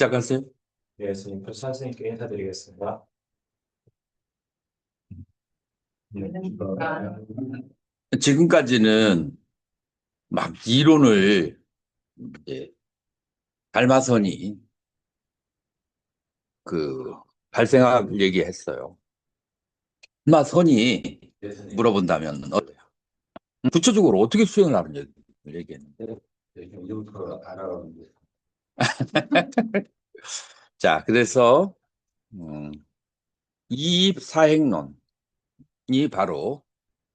시작하세요. 네, 선생님, 표 선생님께 인사드리겠습니다. 지금까지는 막 이론을 이제 달마선이 그 발생학 얘기했어요. 달마선이 네, 선생님. 물어본다면 어때요? 구체적으로 어떻게 수행을 하는 얘기를 얘기했는데. 네, 이제부터 알아가는데. 자, 그래서 음, 이입사행론이 바로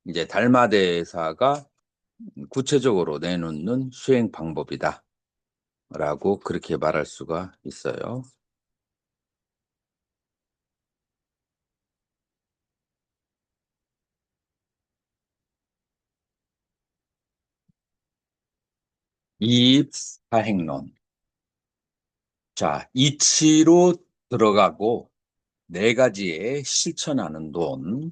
이제 달마대사가 구체적으로 내놓는 수행 방법이다라고 그렇게 말할 수가 있어요. 이입사행론. 자, 이치로 들어가고 네 가지에 실천하는 돈을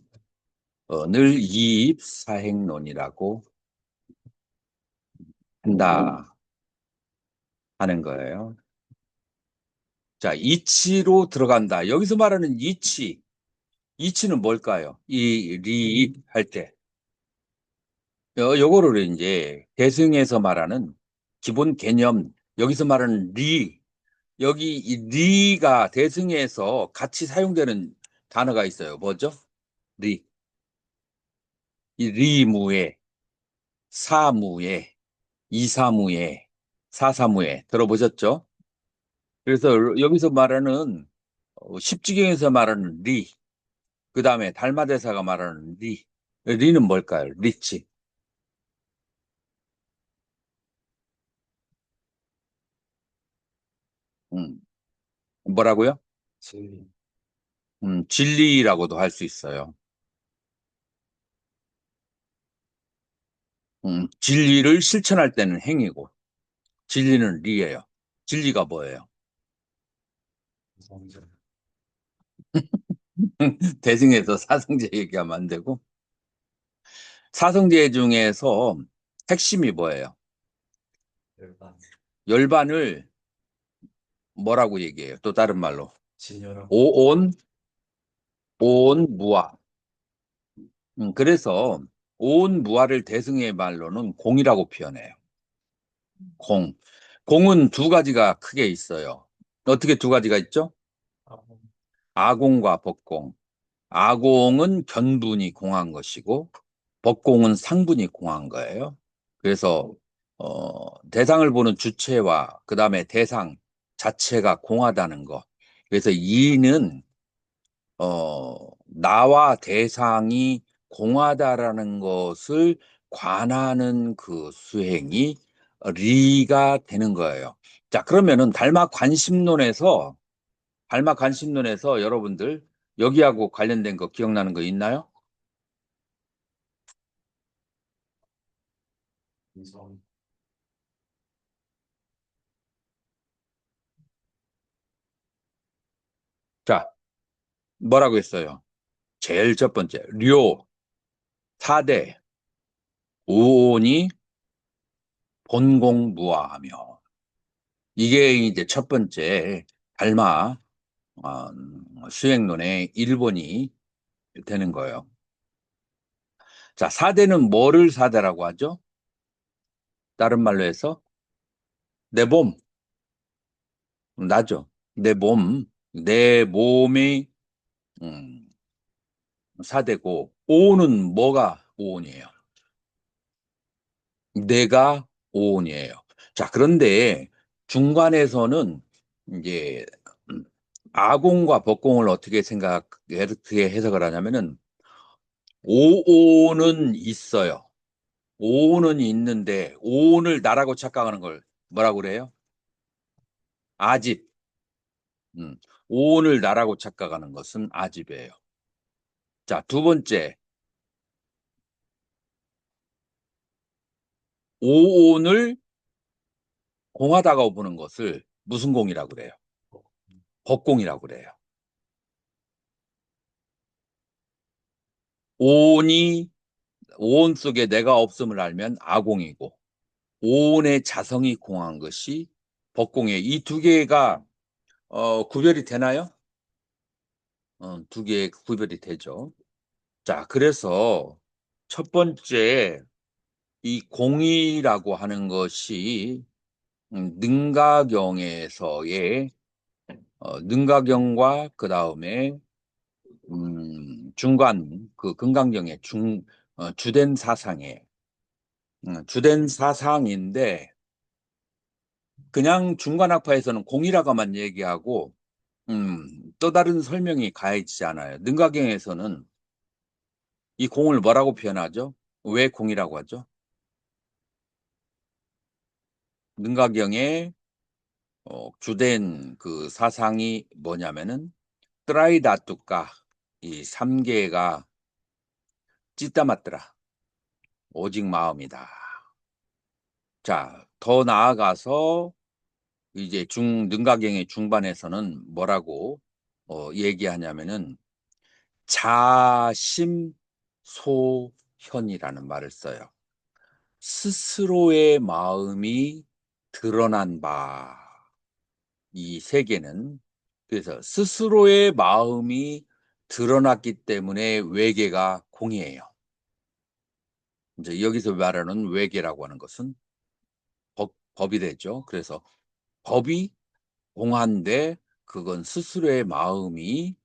이입사행론이라고 한다 하는 거예요. 자, 이치로 들어간다. 여기서 말하는 이치는 뭘까요? 리할 때. 요거를 이제 대승에서 말하는 기본 개념, 여기서 말하는 여기 이 리가 대승에서 같이 사용되는 단어가 있어요. 뭐죠? 리. 이 리무에, 사무에, 이사무에, 사사무에 들어보셨죠? 그래서 여기서 말하는 십지경에서 말하는 그 다음에 달마대사가 말하는 리는 뭘까요? 리치. 음, 뭐라고요? 진리. 진리라고도 할 수 있어요. 진리를 실천할 때는 행이고, 진리는 리예요. 진리가 뭐예요? 성전. 대승에서 사성제 얘기하면 안 되고, 사성제 중에서 핵심이 뭐예요? 열반. 열반을 뭐라고 얘기해요? 또 다른 말로. 진열하고. 오온, 오온무아. 그래서 오온무아를 대승의 말로는 공이라고 표현해요. 공. 공은 두 가지가 크게 있어요. 어떻게 두 가지가 있죠? 아공과 법공. 아공은 견분이 공한 것이고, 법공은 상분이 공한 거예요. 그래서 대상을 보는 주체와 그 다음에 대상 자체가 공하다는 거. 그래서 이는 나와 대상이 공하다라는 것을 관하는 그 수행이 리가 되는 거예요. 자, 그러면은 달마 관심론에서 여러분들 여기하고 관련된 거 기억나는 거 있나요? 이성. 자, 뭐라고 했어요? 제일 첫 번째, 사대, 오온이 본공무화하며. 이게 이제 첫 번째 달마 수행론의 1번이 되는 거예요. 자, 사대는 뭐를 사대라고 하죠? 다른 말로 해서 내 몸, 나죠. 내 몸이 음, 사대고, 오는 뭐가 오온이에요? 내가 오온이에요. 자, 그런데 중간에서는 이제 아공과 법공을 어떻게 해석을 하냐면은 오온은 있어요. 오온은 있는데 오온을 나라고 착각하는 걸 뭐라고 그래요? 아집. 음, 오온을 나라고 착각하는 것은 아집이에요. 자, 두 번째, 오온을 공하다가 보는 것을 무슨 공이라고 그래요? 법공이라고 그래요. 오온이 오온 속에 내가 없음을 알면 아공이고, 오온의 자성이 공한 것이 법공이에요. 이 두 개가 구별이 되나요? 두 개 구별이 되죠. 자, 그래서 첫 번째, 이 공이라고 하는 것이 능가경에서의 능가경과 그 다음에 중간 그 금강경의 주된 사상에 주된 사상인데 그냥 중간학파에서는 공이라고만 얘기하고 또 다른 설명이 가해지지 않아요. 능가경에서는 이 공을 뭐라고 표현하죠? 왜 공이라고 하죠? 능가경의 주된 그 사상이 뭐냐면은 트라이다뚜까 이 3개가 찌따맞더라. 오직 마음이다. 자, 더 나아가서 이제 능가경의 중반에서는 뭐라고 얘기하냐면은 자심소현이라는 말을 써요. 스스로의 마음이 드러난 바. 이 세계는 그래서 스스로의 마음이 드러났기 때문에 외계가 공이에요. 이제 여기서 말하는 외계라고 하는 것은 법이 되죠. 그래서 법이 공한데 그건 스스로의 마음이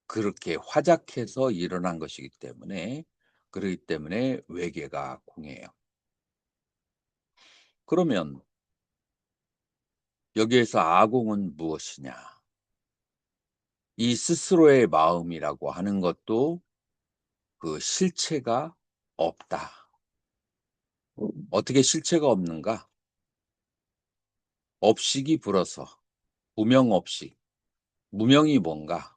그렇게 화작해서 일어난 것이기 때문에 그렇기 때문에 외계가 공이에요. 그러면 여기에서 아공은 무엇이냐? 이 스스로의 마음이라고 하는 것도 그 실체가 없다. 어떻게 실체가 없는가? 업식이 불어서 무명업식. 무명이 뭔가?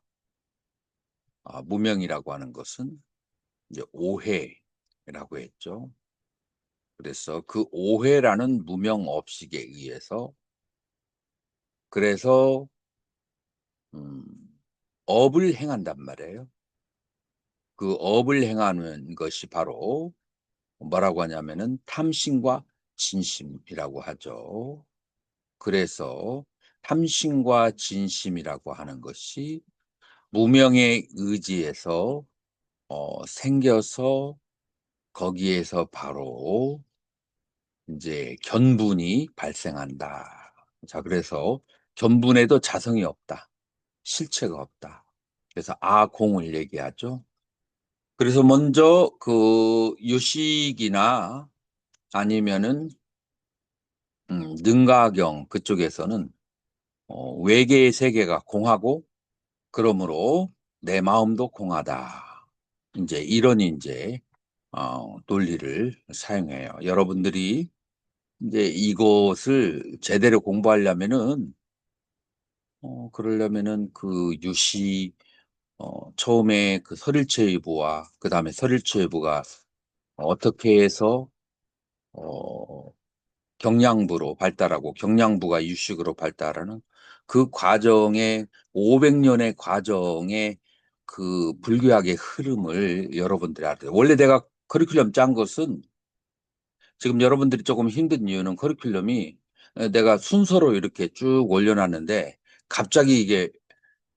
무명이라고 하는 것은 이제 오해라고 했죠. 그래서 그 오해라는 무명업식에 의해서 그래서 음, 업을 행한단 말이에요. 그 업을 행하는 것이 바로 뭐라고 하냐면은 탐심과 진심이라고 하죠. 그래서 탐심과 진심이라고 하는 것이 무명의 의지에서 생겨서 거기에서 바로 이제 견분이 발생한다. 자, 그래서 견분에도 자성이 없다. 실체가 없다. 그래서 아공을 얘기하죠. 그래서 먼저 그 유식이나 아니면은 능가경 그쪽에서는 외계의 세계가 공하고 그러므로 내 마음도 공하다. 이제 이런 이제 논리를 사용해요. 여러분들이 이제 이것을 제대로 공부하려면은 그러려면은 그 유시 처음에 그 설일체의부와 그 다음에 설일체의부가 어떻게 해서 어, 경량부로 발달하고 경량부가 유식으로 발달하는 그 과정에 500년의 과정에 그 불교학의 흐름을 여러분들이 알아요. 원래 내가 커리큘럼 짠 것은 지금 여러분들이 조금 힘든 이유는 커리큘럼이 내가 순서로 이렇게 쭉 올려놨는데 갑자기 이게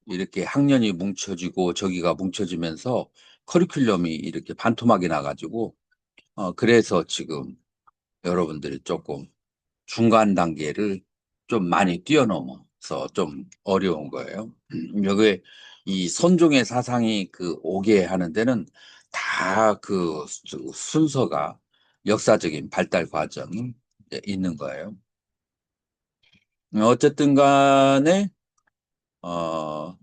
이렇게 학년이 뭉쳐지고 저기가 뭉쳐지면서 커리큘럼이 이렇게 반토막이 나가지고 그래서 지금 여러분들이 조금 중간 단계를 좀 많이 뛰어넘어서 좀 어려운 거예요. 여기에 이 선종의 사상이 그 오게 하는 데는 다 그 순서가 역사적인 발달 과정이 있는 거예요. 어쨌든 간에 어,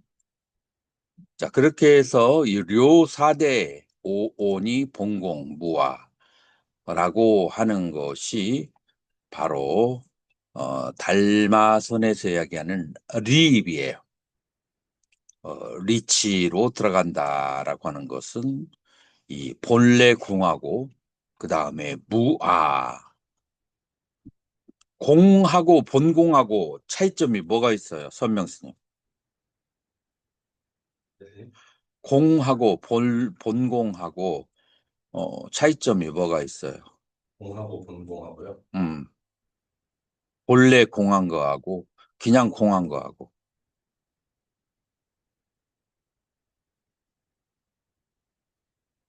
자 그렇게 해서 이 료사대 오온이 봉공무화라고 하는 것이 바로 달마선에서 이야기하는 리입이에요. 리치로 들어간다라고 하는 것은 이 본래 공하고 그 다음에 무아 공하고 본공하고 차이점이 뭐가 있어요, 선명스님? 네. 공하고 본공하고 차이점이 뭐가 있어요? 공하고 분봉하고요. 본래 공한 거하고 그냥 공한 거하고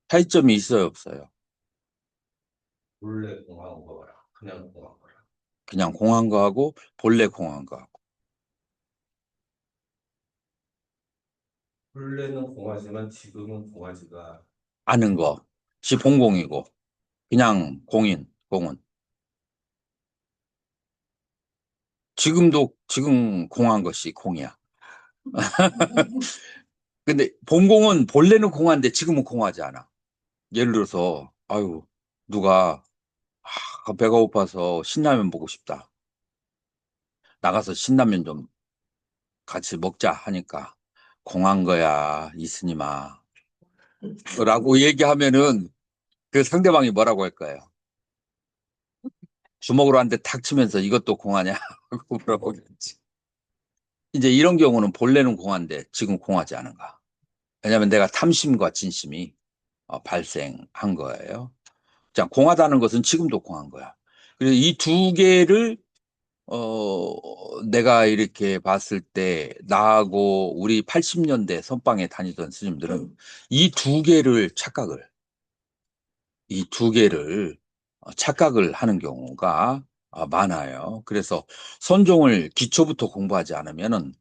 차이점이 있어요, 없어요? 본래 공한 거랑 그냥 공한 거랑. 그냥 공한 거하고 본래 공한 거하고. 본래는 공하지만 지금은 공하지가. 아는 것이 본공이고, 그냥 공은. 지금 공한 것이 공이야. 근데 본공은 본래는 공한데 지금은 공하지 않아. 예를 들어서, 아유, 누가, 배가 고파서 신라면 먹고 싶다. 나가서 신라면 좀 같이 먹자 하니까, 공한 거야, 이스님아. 라고 얘기하면은 그 상대방이 뭐라고 할까요? 주먹으로 한 대 탁 치면서 이것도 공하냐? 하고 물어보겠지. 이제 이런 경우는 본래는 공한데 지금 공하지 않은가. 왜냐하면 내가 탐심과 진심이 발생한 거예요. 자, 공하다는 것은 지금도 공한 거야. 그래서 이 두 개를 내가 이렇게 봤을 때 나하고 우리 80년대 선방에 다니던 스님들은 이 두 개를 착각을 하는 경우가 많아요. 그래서 선종을 기초부터 공부하지 않으면은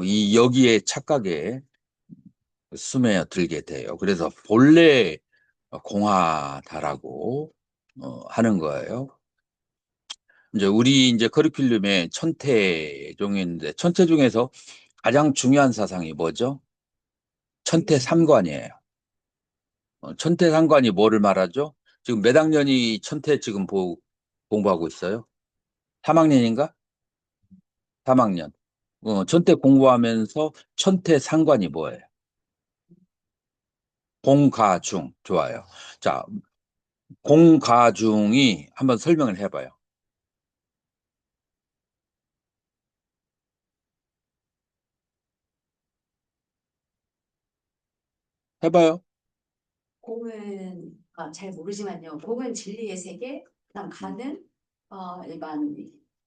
이 여기에 착각에 스며들게 돼요. 그래서 본래 공하다라고 하는 거예요. 이제 우리 이제 커리큘럼에 천태종이 있는데 천태 중에서 가장 중요한 사상이 뭐죠? 천태삼관이에요. 천태삼관이 뭐를 말하죠? 지금 몇 학년이 천태 지금 공부하고 있어요? 3학년인가? 3학년. 천태 공부하면서 천태상관이 뭐예요? 공가중. 좋아요. 자, 공가중이 한번 설명을 해봐요. 해봐요. 공은 잘 모르지만요. 공은 진리의 세계, 그다음 가는 일반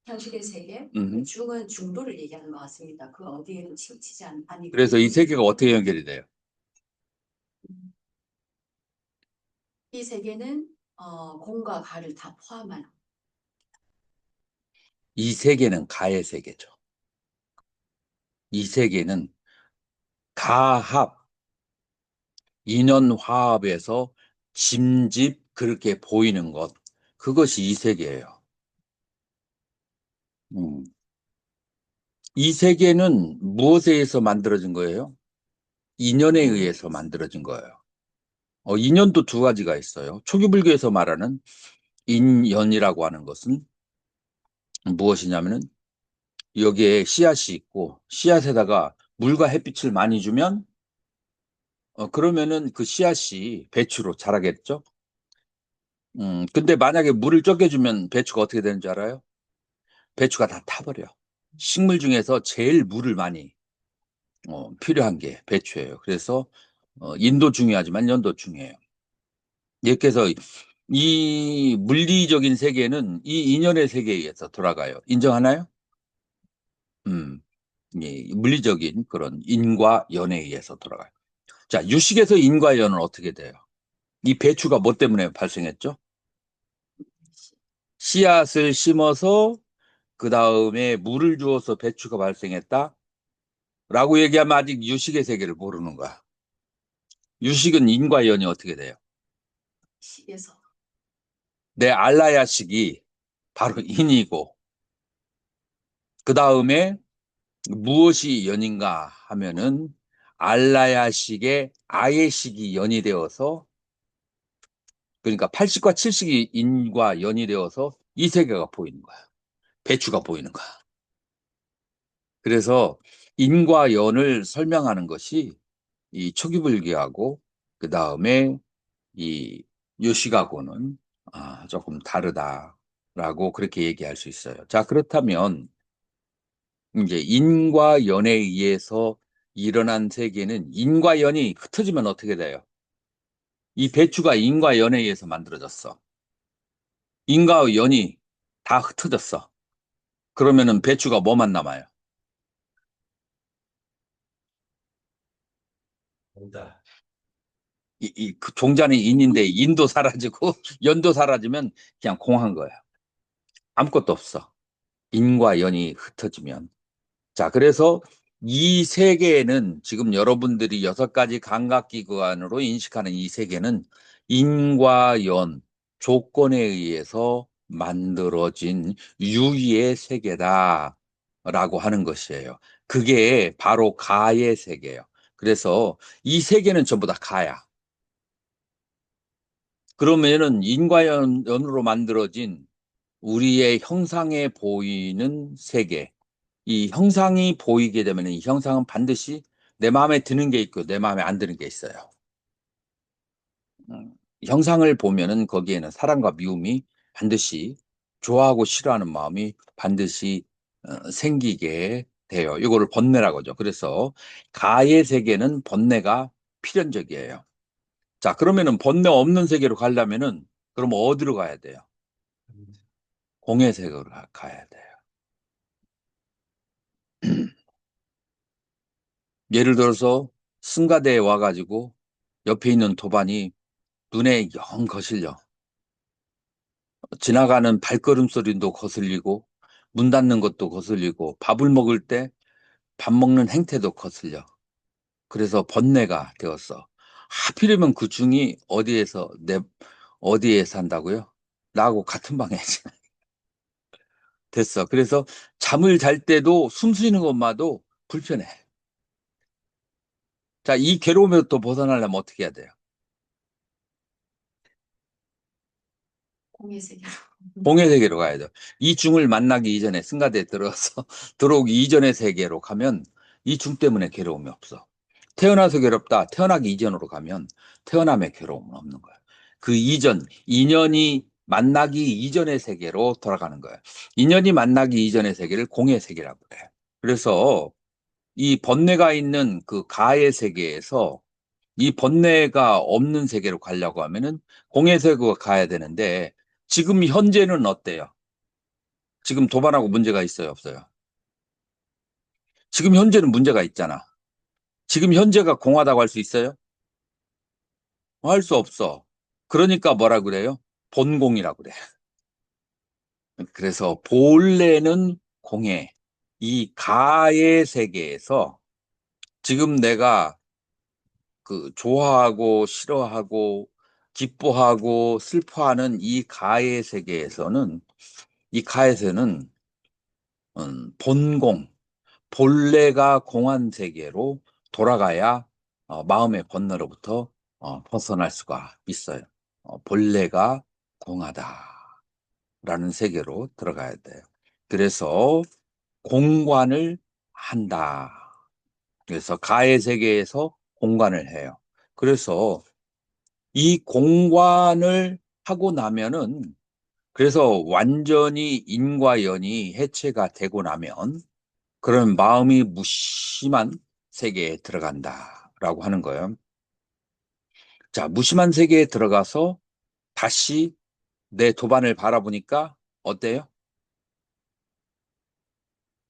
형식의 세계, 음. 중은 중도를 얘기하는 것 같습니다. 그 어디에도 치우치지 아니고. 그래서 이 세 개가 어떻게 연결이 돼요? 이 세계는 공과 가를 다 포함한. 이 세계는 가의 세계죠. 이 세계는 가합, 인연화합에서 짐집 그렇게 보이는 것, 그것이 이 세계예요. 음. 이 세계는 무엇에 의해서 만들어진 거예요? 인연에 의해서 만들어진 거예요. 인연도 두 가지가 있어요. 초기 불교에서 말하는 인연이라고 하는 것은 무엇이냐면은 여기에 씨앗이 있고 씨앗에다가 물과 햇빛을 많이 주면 그러면은 그 씨앗이 배추로 자라겠죠? 근데 만약에 물을 적게 주면 배추가 어떻게 되는 줄 알아요? 배추가 다 타버려. 식물 중에서 제일 물을 많이 필요한 게 배추예요. 그래서 인도 중요하지만 연도 중요해요. 이렇게 해서 이 물리적인 세계는 이 인연의 세계에 의해서 돌아가요. 인정하나요? 음, 이 물리적인 그런 인과 연에 의해서 돌아가요. 자, 유식에서 인과 연은 어떻게 돼요? 이 배추가 뭐 때문에 발생했죠? 씨앗을 심어서 그 다음에 물을 주어서 배추가 발생했다? 라고 얘기하면 아직 유식의 세계를 모르는 거야. 유식은 인과 연이 어떻게 돼요? 식에서 내 알라야식이 바로 인이고, 그 다음에 무엇이 연인가 하면은 알라야식의 아예식이 연이 되어서, 그러니까 80과 70이 인과 연이 되어서 이 세계가 보이는 거야. 배추가 보이는 거야. 그래서 인과 연을 설명하는 것이 이 초기불교하고 그 다음에 이 요식하고는 조금 다르다라고 그렇게 얘기할 수 있어요. 자, 그렇다면 이제 인과 연에 의해서 일어난 세계는 인과 연이 흩어지면 어떻게 돼요? 이 배추가 인과 연에 의해서 만들어졌어. 인과 연이 다 흩어졌어. 그러면은 배추가 뭐만 남아요? 혼자. 그 종자는 인인데 인도 사라지고 연도 사라지면 그냥 공한 거야. 아무것도 없어. 인과 연이 흩어지면. 자, 그래서 이 세계는 지금 여러분들이 6가지 감각기관으로 인식하는 이 세계는 인과 연, 조건에 의해서 만들어진 유의의 세계다라고 하는 것이에요. 그게 바로 가의 세계예요. 그래서 이 세계는 전부 다 가야. 그러면은 인과 연으로 만들어진 우리의 형상에 보이는 세계, 이 형상이 보이게 되면 이 형상은 반드시 내 마음에 드는 게 있고 내 마음에 안 드는 게 있어요. 형상을 보면은 거기에는 사랑과 미움이 반드시 좋아하고 싫어하는 마음이 반드시 생기게 돼요. 이거를 번뇌라고 하죠. 그래서 가의 세계는 번뇌가 필연적이에요. 자, 그러면은 번뇌 없는 세계로 가려면은 그럼 어디로 가야 돼요? 공의 세계로 가야 돼요. 예를 들어서 승가대에 와가지고 옆에 있는 도반이 눈에 영 거슬려. 지나가는 발걸음 소리도 거슬리고 문 닫는 것도 거슬리고 밥을 먹을 때 밥 먹는 행태도 거슬려. 그래서 번뇌가 되었어. 하필이면 그 중이 어디에 산다고요? 나하고 같은 방에 됐어. 그래서 잠을 잘 때도 숨 쉬는 것마도 불편해. 자, 이 괴로움에서 또 벗어나려면 어떻게 해야 돼요? 공의 세계로. 공의 세계로 가야 돼요. 이 중을 만나기 이전에 승가대에 들어가서 들어오기 이전의 세계로 가면 이 중 때문에 괴로움이 없어. 태어나서 괴롭다. 태어나기 이전으로 가면 태어남의 괴로움은 없는 거야. 그 이전, 인연이 만나기 이전의 세계로 돌아가는 거야. 인연이 만나기 이전의 세계를 공의 세계라고 그래. 그래서 이 번뇌가 있는 그 가의 세계에서 이 번뇌가 없는 세계로 가려고 하면은 공의 세계로 가야 되는데 지금 현재는 어때요? 지금 도반하고 문제가 있어요, 없어요? 지금 현재는 문제가 있잖아. 지금 현재가 공하다고 할 수 있어요? 할 수 없어. 그러니까 뭐라 그래요? 본공이라고 그래. 그래서 본래는 공해. 이 가의 세계에서 지금 내가 그 좋아하고 싫어하고 기뻐하고 슬퍼하는 이 가의 세계에서는 이 가에서는 본공, 본래가 공한 세계로 돌아가야 마음의 번뇌로부터 벗어날 수가 있어요. 본래가 공하다라는 세계로 들어가야 돼요. 그래서 공관을 한다. 그래서 가의 세계에서 공관을 해요. 그래서 이 공관을 하고 나면은 그래서 완전히 인과 연이 해체가 되고 나면 그런 마음이 무심한 세계에 들어간다라고 하는 거예요. 자, 무심한 세계에 들어가서 다시 내 도반을 바라보니까 어때요?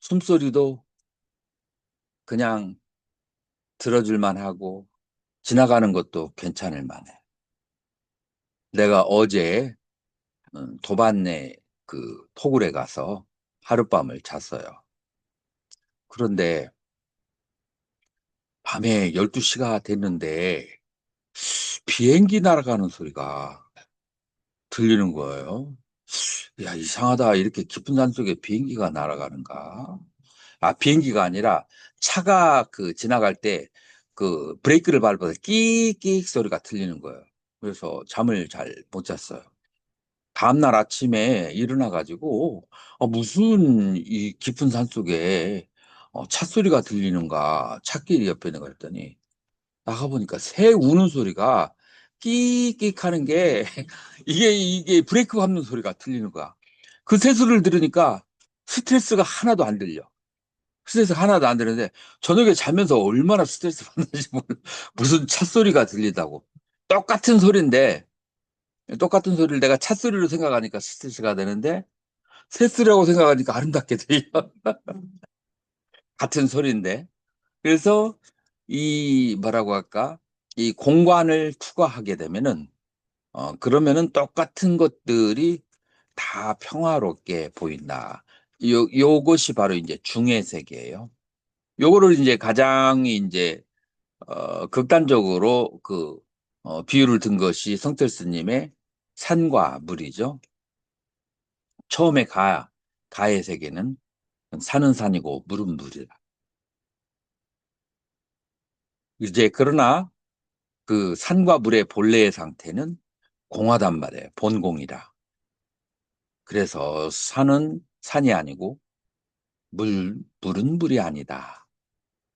숨소리도 그냥 들어줄만 하고 지나가는 것도 괜찮을 만해. 내가 어제 도반내 그 토굴에 가서 하룻밤을 잤어요. 그런데 밤에 12시가 됐는데 비행기 날아가는 소리가 들리는 거예요. 야, 이상하다. 이렇게 깊은 산속에 비행기가 날아가는가? 아, 비행기가 아니라 차가 그 지나갈 때 그 브레이크를 밟아서 끼익끼익 소리가 들리는 거예요. 그래서 잠을 잘 못 잤어요. 다음날 아침에 일어나가지고 무슨 이 깊은 산속에 차 소리가 들리는가 찻길 옆에 있는 거 했더니 나가보니까 새 우는 소리가 끼익끼익 하는 게 이게 브레이크 밟는 소리가 들리는 거야. 그 새 소리를 들으니까 스트레스가 하나도 안 들려. 스트레스 하나도 안 들는데 저녁에 자면서 얼마나 스트레스 받는지 무슨 찻소리가 들리다고. 똑같은 소리인데 똑같은 소리를 내가 찻소리로 생각하니까 스트레스가 되는데 새소리라고 생각하니까 아름답게 들려. 같은 소리인데. 그래서 이 뭐라고 할까? 이 공관을 투과하게 되면은 그러면은 똑같은 것들이 다 평화롭게 보인다. 요것이 바로 이제 중의 세계예요. 요거를 이제 가장 이제 극단적으로 비유를 든 것이 성철 스님의 산과 물이죠. 처음에 가의 세계는 산은 산이고 물은 물이다. 이제 그러나 그 산과 물의 본래의 상태는 공하단 말이에요. 본공이라. 그래서 산은 산이 아니고 물은 물이 아니다.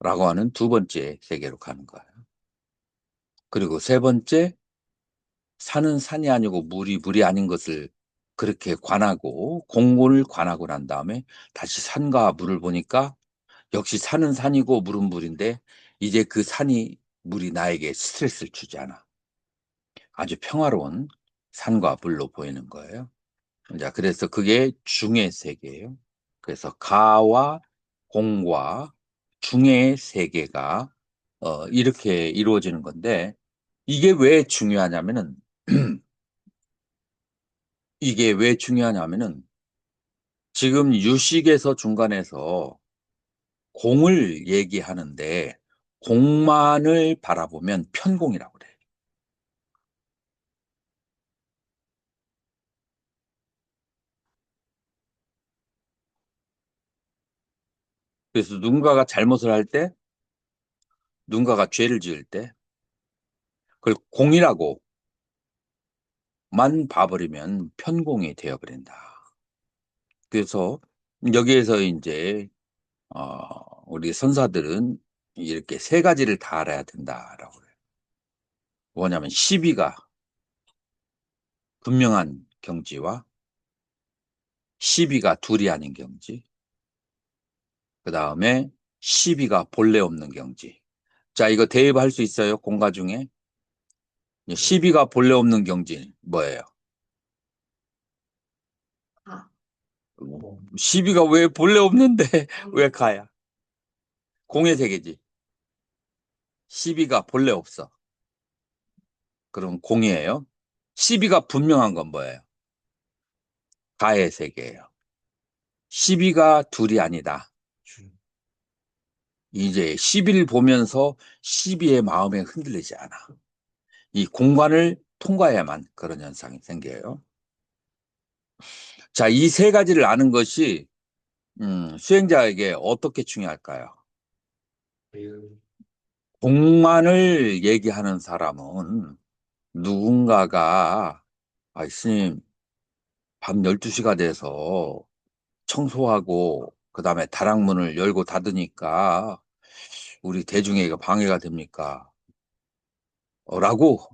라고 하는 두 번째 세계로 가는 거예요. 그리고 세 번째, 산은 산이 아니고 물이 물이 아닌 것을 그렇게 관하고, 공본을 관하고 난 다음에 다시 산과 물을 보니까 역시 산은 산이고 물은 물인데 이제 그 산이 물이 나에게 스트레스를 주지 않아. 아주 평화로운 산과 물로 보이는 거예요. 자, 그래서 그게 중의 세계예요. 그래서 가와 공과 중의 세계가 이렇게 이루어지는 건데 이게 왜 중요하냐면은 이게 왜 중요하냐면은 지금 유식에서 중간에서 공을 얘기하는데 공만을 바라보면 편공이라고 그래요. 그래서 누군가가 잘못을 할 때, 누군가가 죄를 지을 때 그걸 공이라고만 봐버리면 편공이 되어버린다. 그래서 여기에서 이제 우리 선사들은 이렇게 세 가지를 다 알아야 된다라고 그래요. 뭐냐면 시비가 분명한 경지와 시비가 둘이 아닌 경지, 그 다음에 시비가 본래 없는 경지. 자, 이거 대입할 수 있어요? 공과 중에? 시비가 본래 없는 경지 뭐예요? 가. 시비가 왜 본래 없는데 왜 가야? 공의 세계지. 시비가 본래 없어. 그럼 공이에요. 시비가 분명한 건 뭐예요? 가의 세계예요. 시비가 둘이 아니다. 이제 시비를 보면서 시비의 마음에 흔들리지 않아. 이 공간을 통과해야만 그런 현상이 생겨요. 자, 이 세 가지를 아는 것이 수행자에게 어떻게 중요할까요? 공만을 얘기하는 사람은 누군가가 스님 밤 12시가 돼서 청소하고 그다음에 다락문을 열고 닫으니까 우리 대중에게 방해가 됩니까? 라고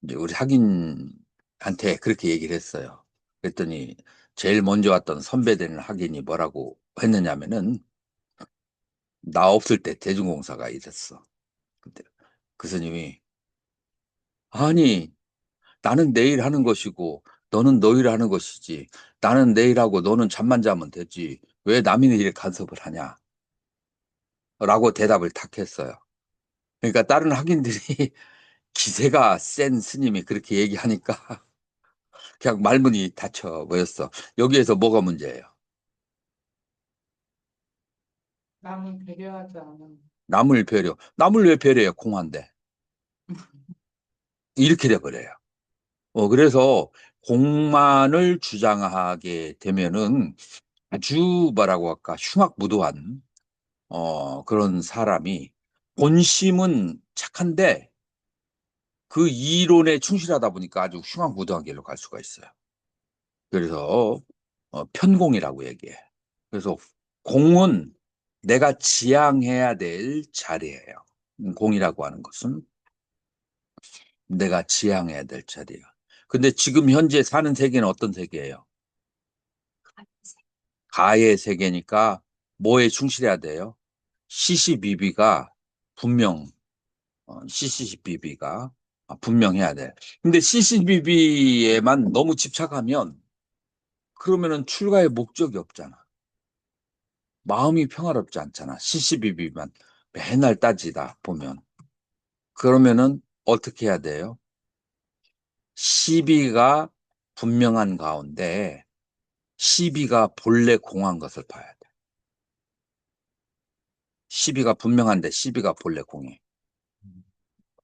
이제 우리 학인한테 그렇게 얘기를 했어요. 그랬더니 제일 먼저 왔던 선배되는 학인이 뭐라고 했느냐면은 나 없을 때 대중공사가 이랬어. 근데 그 스님이 아니 나는 내일 하는 것이고 너는 너일 하는 것이지. 나는 내일 하고 너는 잠만 자면 되지. 왜 남의 일에 간섭을 하냐? 라고 대답을 탁 했어요. 그러니까 다른 학인들이 기세가 센 스님이 그렇게 얘기하니까 그냥 말문이 닫혀 버렸어. 여기에서 뭐가 문제예요? 남을 배려하지 않은. 남을 왜 배려해요? 공한데. 이렇게 돼버려요. 그래서 공만을 주장하게 되면은 아주 뭐라고 할까 흉악무도한 그런 사람이 본심은 착한데 그 이론에 충실하다 보니까 아주 흉악무도한 길로 갈 수가 있어요. 그래서 편공이라고 얘기해. 그래서 공은 내가 지향해야 될 자리예요. 공이라고 하는 것은 내가 지향해야 될 자리야. 근데 지금 현재 사는 세계는 어떤 세계예요? 가의 세계니까 뭐에 충실해야 돼요? CCBB가 분명, CCBB가 분명해야 돼. 근데 CCBB에만 너무 집착하면 그러면은 출가의 목적이 없잖아. 마음이 평화롭지 않잖아. CCBB만 맨날 따지다 보면. 그러면은 어떻게 해야 돼요? 시비가 분명한 가운데 시비가 본래 공한 것을 봐야 돼. 시비가 분명한데 시비가 본래 공해.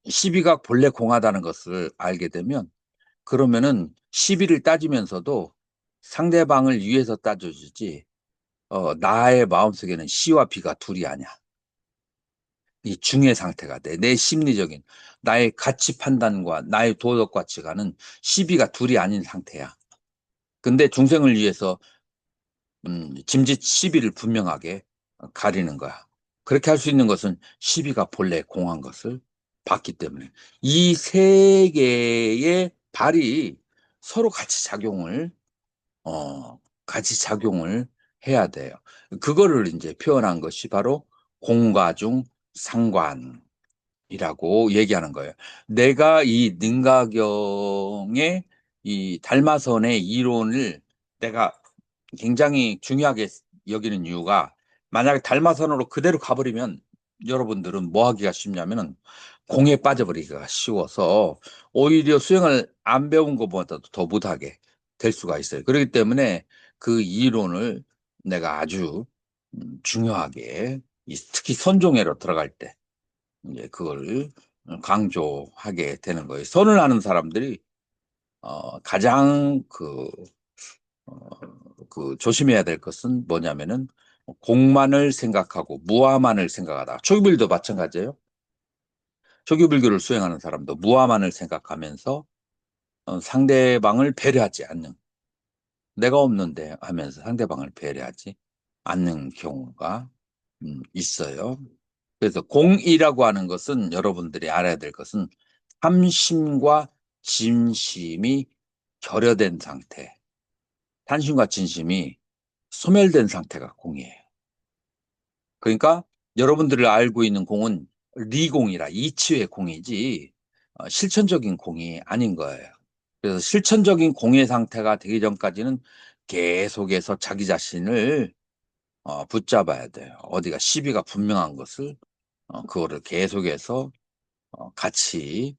시비가 본래 공하다는 것을 알게 되면 그러면은 시비를 따지면서도 상대방을 위해서 따져주지 나의 마음속에는 시와 비가 둘이 아니야. 이 중의 상태가 돼. 내 심리적인 나의 가치 판단과 나의 도덕 가치관은 시비가 둘이 아닌 상태야. 근데 중생을 위해서 짐짓 시비를 분명하게 가리는 거야. 그렇게 할 수 있는 것은 시비가 본래 공한 것을 봤기 때문에 이 세 개의 발이 서로 같이 작용을 해야 돼요. 그거를 이제 표현한 것이 바로 공과중 상관이라고 얘기하는 거예요. 내가 이 능가경의 이 달마선의 이론을 내가 굉장히 중요하게 여기는 이유가 만약에 달마선으로 그대로 가버리면 여러분들은 뭐 하기가 쉽냐면은 공에 빠져버리기가 쉬워서 오히려 수행을 안 배운 것보다도 더 못하게 될 수가 있어요. 그렇기 때문에 그 이론을 내가 아주 중요하게 특히 선종회로 들어갈 때 이제 그걸 강조하게 되는 거예요. 선을 하는 사람들이 가장 그 조심해야 될 것은 뭐냐면은 공만을 생각하고 무아만을 생각하다. 초기불교도 마찬가지예요. 초기불교를 수행하는 사람도 무아만을 생각하면서 상대방을 배려하지 않는, 내가 없는데 하면서 상대방을 배려하지 않는 경우가 있어요. 그래서 공이라고 하는 것은 여러분들이 알아야 될 것은 탐심과 진심이 결여된 상태, 탐심과 진심이 소멸된 상태가 공이에요. 그러니까 여러분들이 알고 있는 공은 리공이라 이치의 공이지 실천적인 공이 아닌 거예요. 그래서 실천적인 공의 상태가 되기 전까지는 계속해서 자기 자신을 붙잡아야 돼요. 어디가 시비가 분명한 것을 그거를 계속해서 같이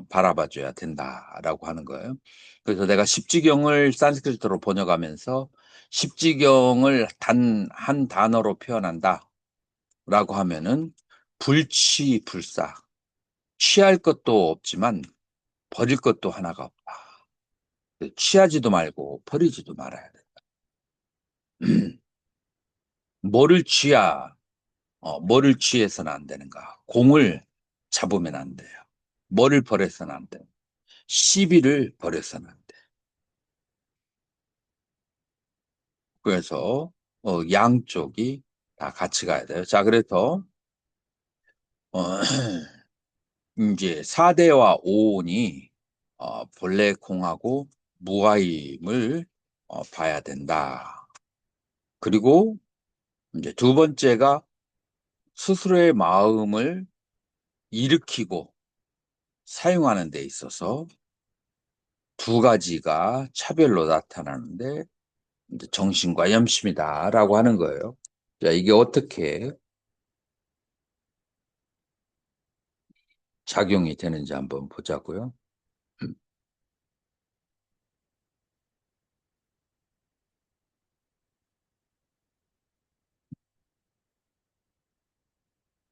바라봐 줘야 된다라고 하는 거예요. 그래서 내가 십지경을 산스크리트로 번역하면서 십지경을 단 한 단어로 표현한다라고 하면은 불취불사, 취할 것도 없지만 버릴 것도 하나가 없다. 취하지도 말고 버리지도 말아야 돼. 뭐를 뭐를 취해서는 안 되는가? 공을 잡으면 안 돼요. 뭐를 버려서는 안 돼요. 시비를 버려서는 안 돼. 그래서 양쪽이 다 같이 가야 돼요. 자, 그래서 어, 이제 4대와 5온이 본래 공하고 무아임을 봐야 된다. 그리고 이제 두 번째가 스스로의 마음을 일으키고 사용하는 데 있어서 두 가지가 차별로 나타나는데 이제 정신과 염심이다라고 하는 거예요. 자, 이게 어떻게 작용이 되는지 한번 보자고요.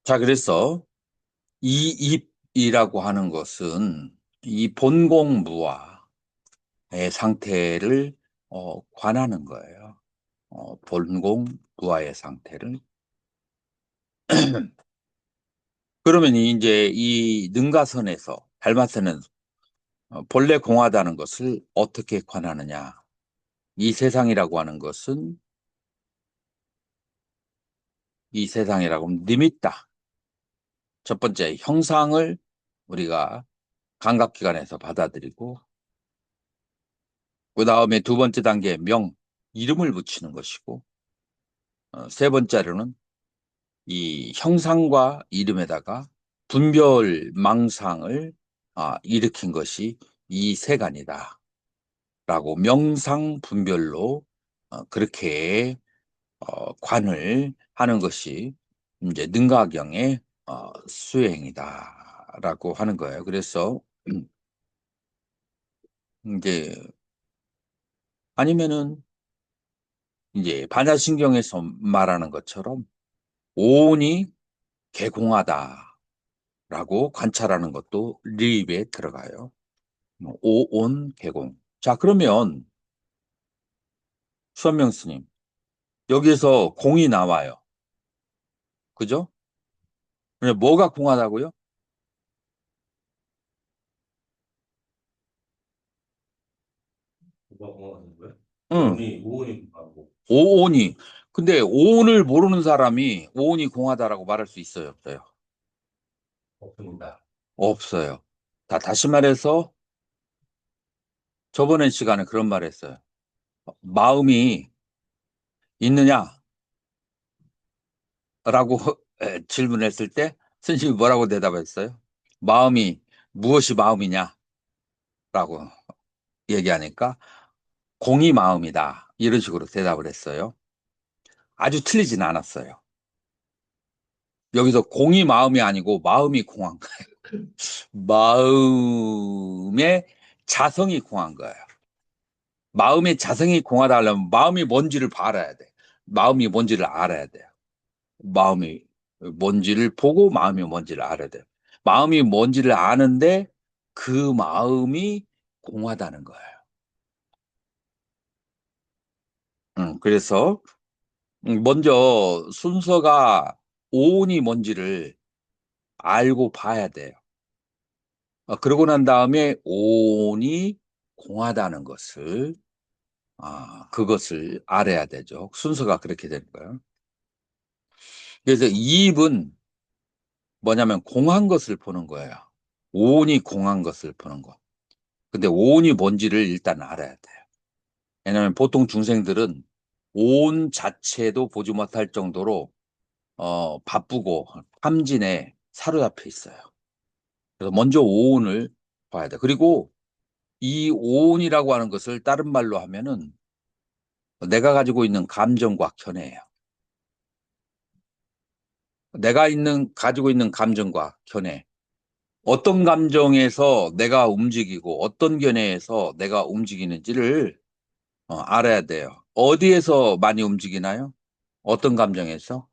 자, 그래서 이 입이라고 하는 것은 이 본공무아의 상태를 관하는 거예요. 본공무아의 상태를. 그러면 이제 이 능가선에서 달마선은 본래 공하다는 것을 어떻게 관하느냐? 이 세상이라고 하는 것은 이 세상이라고 하면 니밌다. 첫 번째 형상을 우리가 감각기관에서 받아들이고 그 다음에 두 번째 단계 이름을 붙이는 것이고 세 번째로는 이 형상과 이름에다가 분별 망상을 일으킨 것이 이 세간이다 라고 명상 분별로 그렇게 관을 하는 것이 이제 능가경의 수행이다 공하다라고 하는 거예요. 그래서 이제 아니면은 이제 반야신경에서 말하는 것처럼 오온이 개공하다라고 관찰하는 것도 리입에 들어가요. 오온 개공. 자, 그러면 수원명 스님, 여기에서 공이 나와요. 그죠? 근데 뭐가 공하다고요? 누가 공하는 거야? 응, 오온이 공하고. 오온이. 근데 오온을 모르는 사람이 오온이 공하다라고 말할 수 있어요, 없어요? 없습니다. 없어요. 다시 말해서 저번에 시간에 그런 말 했어요. 마음이 있느냐? 라고 질문했을 때 스님이 뭐라고 대답했어요? 마음이 무엇이 마음이냐? 라고 얘기하니까 공이 마음이다. 이런 식으로 대답을 했어요. 아주 틀리진 않았어요. 여기서 공이 마음이 아니고 마음이 공한 거예요. 마음의 자성이 공한 거예요. 마음의 자성이 공하다 하려면 마음이 뭔지를 알아야 돼. 마음이 뭔지를 알아야 돼요. 마음이 뭔지를 보고 마음이 뭔지를 알아야 돼요. 마음이 뭔지를 아는데 그 마음이 공하다는 거예요. 그래서 먼저 순서가 오온이 뭔지를 알고 봐야 돼요. 그러고 난 다음에 오온이 공하다는 것을 그것을 알아야 되죠. 순서가 그렇게 되는 거예요. 그래서 이입은 뭐냐면 공한 것을 보는 거예요. 오온이 공한 것을 보는 거. 근데 오온이 뭔지를 일단 알아야 돼요. 왜냐하면 보통 중생들은 오온 자체도 보지 못할 정도로 바쁘고 탐진에 사로잡혀 있어요. 그래서 먼저 오온을 봐야 돼. 그리고 이 오온이라고 하는 것을 다른 말로 하면은 내가 가지고 있는 감정과 견해예요. 가지고 있는 감정과 견해. 어떤 감정에서 내가 움직이고 어떤 견해에서 내가 움직이는지를 알아야 돼요. 어디에서 많이 움직이나요? 어떤 감정에서?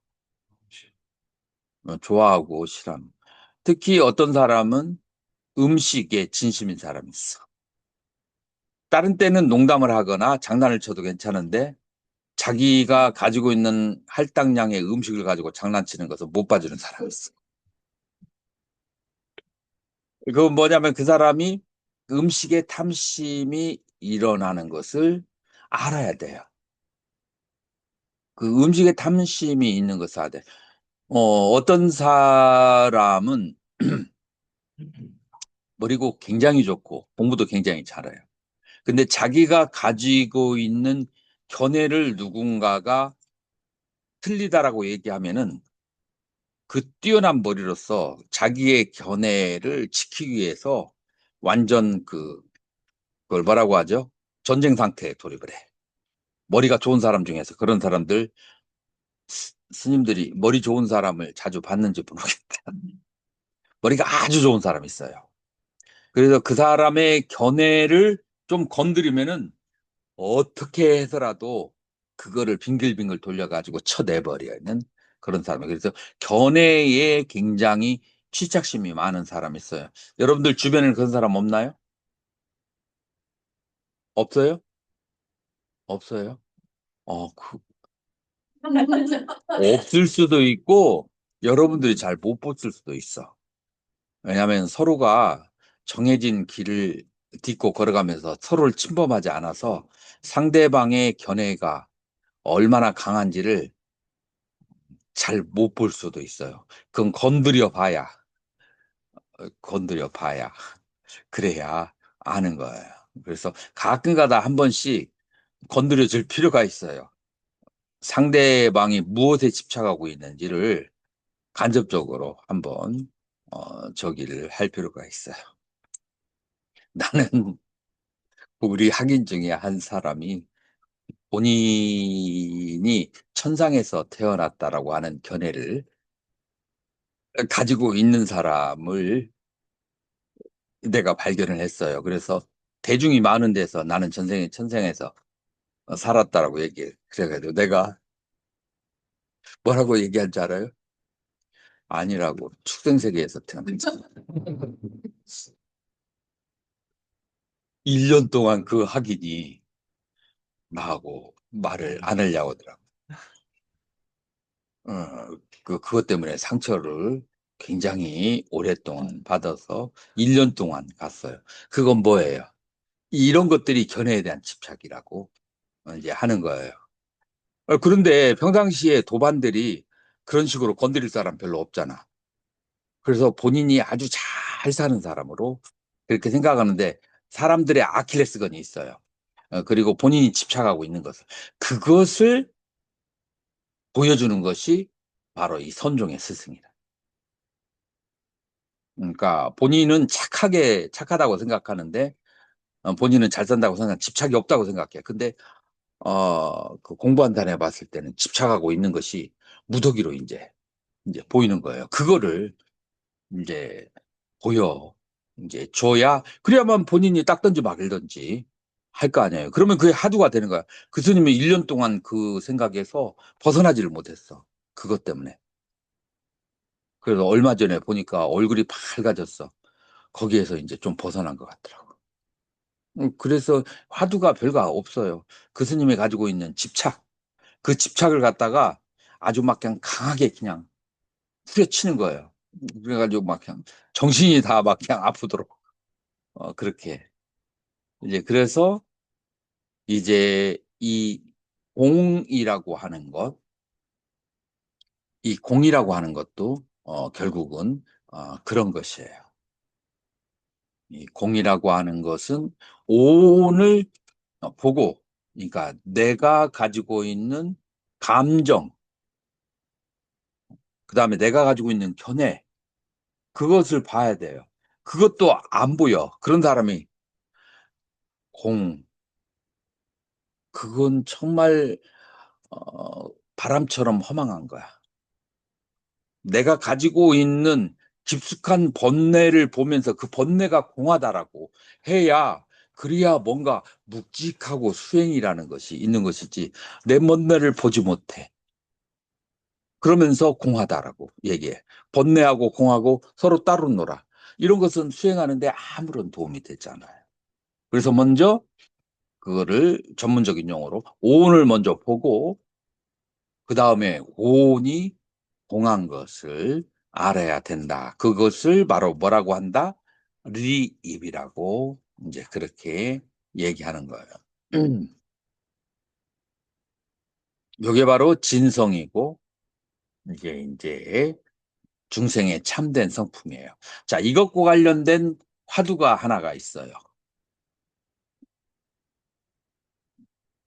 좋아하고 싫어함. 특히 어떤 사람은 음식에 진심인 사람이 있어. 다른 때는 농담을 하거나 장난을 쳐도 괜찮은데 자기가 가지고 있는 할당량의 음식을 가지고 장난치는 것을 못 봐주는 사람이 있어. 그건 뭐냐면 그 사람이 음식에 탐심이 일어나는 것을 알아야 돼요. 그 음식에 탐심이 있는 것을 알아야 돼. 어떤 사람은 머리고 굉장히 좋고 공부도 굉장히 잘해요. 근데 자기가 가지고 있는 견해를 누군가가 틀리다라고 얘기하면은 그 뛰어난 머리로서 자기의 견해를 지키기 위해서 완전 그걸 뭐라고 하죠? 전쟁 상태에 돌입을 해. 머리가 좋은 사람 중에서 그런 사람들 스님들이 머리 좋은 사람을 자주 봤는지 모르겠다. 머리가 아주 좋은 사람이 있어요. 그래서 그 사람의 견해를 좀 건드리면은 어떻게 해서라도 그거를 빙글빙글 돌려가지고 쳐내버리는 그런 사람이에요. 그래서 견해에 굉장히 취착심이 많은 사람이 있어요. 여러분들 주변에는 그런 사람 없나요? 없어요? 없어요? 없을 수도 있고 여러분들이 잘 못 봤을 수도 있어. 왜냐하면 서로가 정해진 길을 딛고 걸어가면서 서로를 침범하지 않아서 상대방의 견해가 얼마나 강한지를 잘 못 볼 수도 있어요. 그건 건드려 봐야 그래야 아는 거예요. 그래서 가끔가다 한 번씩 건드려 줄 필요가 있어요. 상대방이 무엇에 집착하고 있는지를 간접적으로 한번 저기를 할 필요가 있어요. 나는 우리 학인 중에 한 사람이 본인이 천상에서 태어났다라고 하는 견해를 가지고 있는 사람을 내가 발견을 했어요. 그래서 대중이 많은 데서 나는 천생에서 살았다라고 얘기해. 그래가지고 내가 뭐라고 얘기한 줄 알아요? 아니라고. 축생세계에서 태어났어. 1년 동안 그 학인이 나하고 말을 안 하려고 하더라고. 그것 때문에 상처를 굉장히 오랫동안 받아서 1년 동안 갔어요. 그건 뭐예요? 이런 것들이 견해에 대한 집착이라고 이제 하는 거예요. 그런데 평상시에 도반들이 그런 식으로 건드릴 사람 별로 없잖아. 그래서 본인이 아주 잘 사는 사람으로 그렇게 생각하는데 사람들의 아킬레스건이 있어요. 그리고 본인이 집착하고 있는 그것을 보여주는 것이 바로 이 선종의 스승이다. 그러니까 본인은 착하다고 생각하는데 본인은 잘 산다고 생각, 집착이 없다고 생각해. 근데 그 공부 한다네 봤을 때는 집착하고 있는 것이 무더기로 이제 보이는 거예요. 그거를 이제 보여 이제 줘야 그래야만 본인이 닦든지 말든지 할 거 아니에요. 그러면 그게 하두가 되는 거야. 그 스님이 1년 동안 그 생각에서 벗어나지를 못했어. 그것 때문에. 그래서 얼마 전에 보니까 얼굴이 밝아졌어. 거기에서 이제 좀 벗어난 것 같더라고. 그래서 화두가 별거 없어요. 그 스님이 가지고 있는 집착, 그 집착을 갖다가 아주 막 그냥 강하게 그냥 후려치는 거예요. 그래가지고 막 그냥 정신이 다 막 그냥 아프도록 그렇게 이제 그래서 이제 이 공이라고 하는 것, 이 공이라고 하는 것도 결국은 그런 것이에요. 이 공이라고 하는 것은 오온을 보고, 그러니까 내가 가지고 있는 감정, 그 다음에 내가 가지고 있는 견해, 그것을 봐야 돼요. 그것도 안 보여. 그런 사람이 공, 그건 정말 바람처럼 허망한 거야. 내가 가지고 있는 깊숙한 번뇌를 보면서 그 번뇌가 공하다라고 해야 그래야 뭔가 묵직하고 수행이라는 것이 있는 것이지 내 번뇌를 보지 못해. 그러면서 공하다라고 얘기해. 번뇌하고 공하고 서로 따로 놀아. 이런 것은 수행하는데 아무런 도움이 되지 않아요. 그래서 먼저 그거를 전문적인 용어로 오온을 먼저 보고 그 다음에 오온이 공한 것을 알아야 된다. 그것을 바로 뭐라고 한다? 리입이라고 이제 그렇게 얘기하는 거예요. 이게 바로 진성이고 이게 이제 중생의 참된 성품이에요. 자, 이것과 관련된 화두가 하나가 있어요.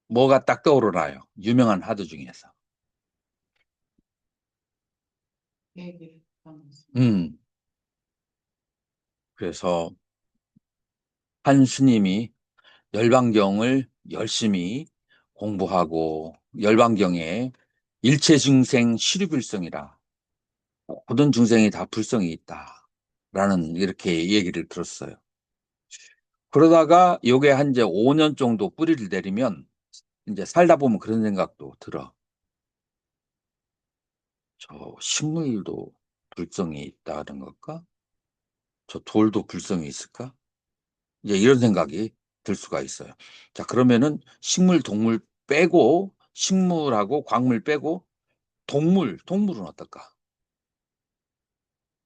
뭐가 딱 떠오르나요? 유명한 화두 중에서. 얘기를 하면서. 그래서 한 스님이 열반경을 열심히 공부하고 열반경에 일체 중생 시류불성이라 모든 중생이 다 불성이 있다라는 이렇게 얘기를 들었어요. 그러다가 요게 한 이제 5년 정도 뿌리를 내리면 이제 살다 보면 그런 생각도 들어. 저 식물도 불성이 있다는 걸까? 저 돌도 불성이 있을까? 이제 이런 생각이 들 수가 있어요. 자, 그러면은 식물, 동물 빼고 식물하고 광물 빼고 동물은 어떨까?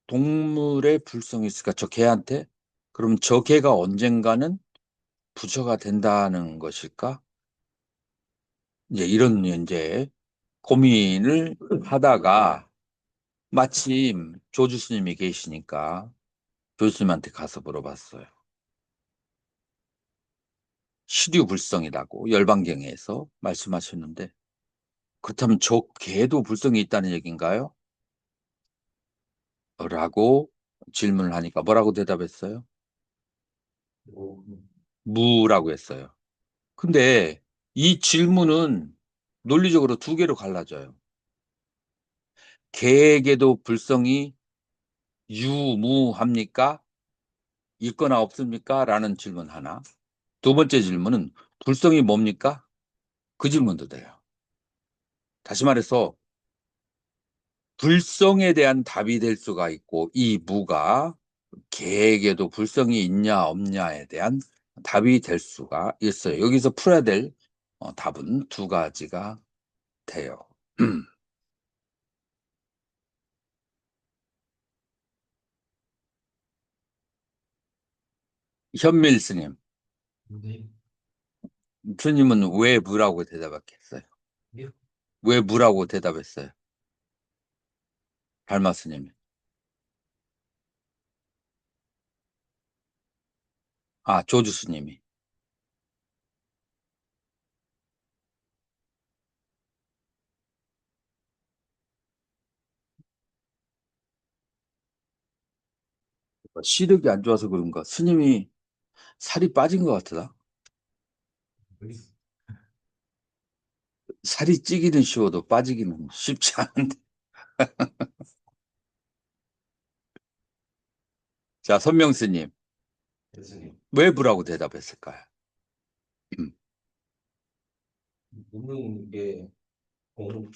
동물의 불성이 있을까? 저 개한테? 그럼 저 개가 언젠가는 부처가 된다는 것일까? 이제 이런 이제 고민을 하다가 마침 조주 스님이 계시니까 조주 스님한테 가서 물어봤어요. 시류불성이라고 열반경에서 말씀하셨는데 그렇다면 저 개도 불성이 있다는 얘기인가요? 라고 질문을 하니까 뭐라고 대답했어요? 무라고 했어요. 근데 이 질문은 논리적으로 두 개로 갈라져요. 개에게도 불성이 유무합니까? 있거나 없습니까? 라는 질문 하나. 두 번째 질문은 불성이 뭡니까? 그 질문도 돼요. 다시 말해서 불성에 대한 답이 될 수가 있고 이 무가 개에게도 불성이 있냐 없냐에 대한 답이 될 수가 있어요. 여기서 풀어야 될 답은 두 가지가 돼요. 현밀 스님, 네. 스님은 왜 무라고 대답했어요? 예. 왜 무라고 대답했어요? 달마 스님이. 아, 조주 스님이. 시력이 안 좋아서 그런가? 스님이 살이 빠진 것 같더라. 살이 찌기는 쉬워도 빠지기는 쉽지 않은데. 자, 선명 스님, 교수님, 왜 무라고 대답했을까요? 묻는 게 공,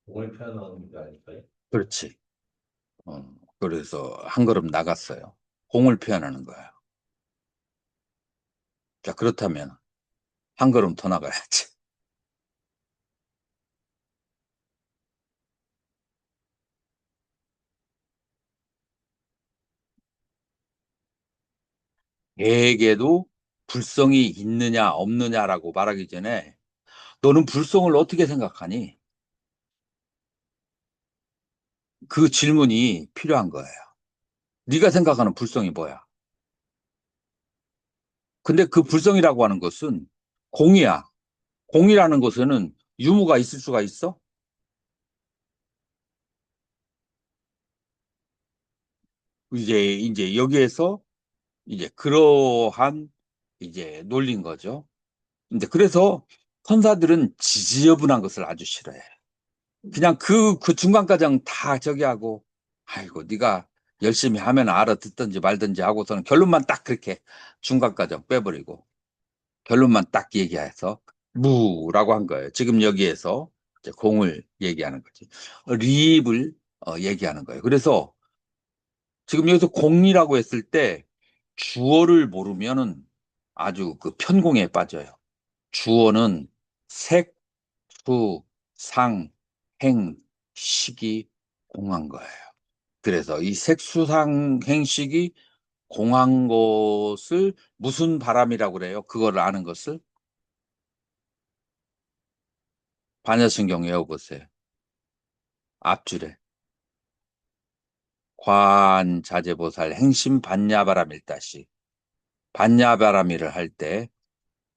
공을 표현하는 게 아닐까요? 그렇지. 그래서 한 걸음 나갔어요. 공을 표현하는 거야. 자, 그렇다면 한 걸음 더 나가야지. 개에게도 불성이 있느냐 없느냐라고 말하기 전에 너는 불성을 어떻게 생각하니? 그 질문이 필요한 거예요. 네가 생각하는 불성이 뭐야? 근데 그 불성이라고 하는 것은 공이야. 공이라는 것에는 유무가 있을 수가 있어? 이제 여기에서 이제 그러한 이제 논리인 거죠. 근데 그래서 천사들은 지지여분한 것을 아주 싫어해. 그냥 그 중간과정 다 저기 하고, 아이고, 네가 열심히 하면 알아듣든지 말든지 하고서는 결론만 딱 그렇게 중간과정 빼버리고, 결론만 딱 얘기해서 무라고 한 거예요. 지금 여기에서 이제 공을 얘기하는 거지. 리입을 얘기하는 거예요. 그래서 지금 여기서 공이라고 했을 때 주어를 모르면은 아주 그 편공에 빠져요. 주어는 색, 수, 상, 행, 식이 공한 거예요. 그래서 이 색수상 행식이 공한 것을 무슨 바람이라고 그래요? 그걸 아는 것을 반야신경 외워보세요. 앞줄에 관자재보살 행심 반야바람일다시 반야바람이를 할 때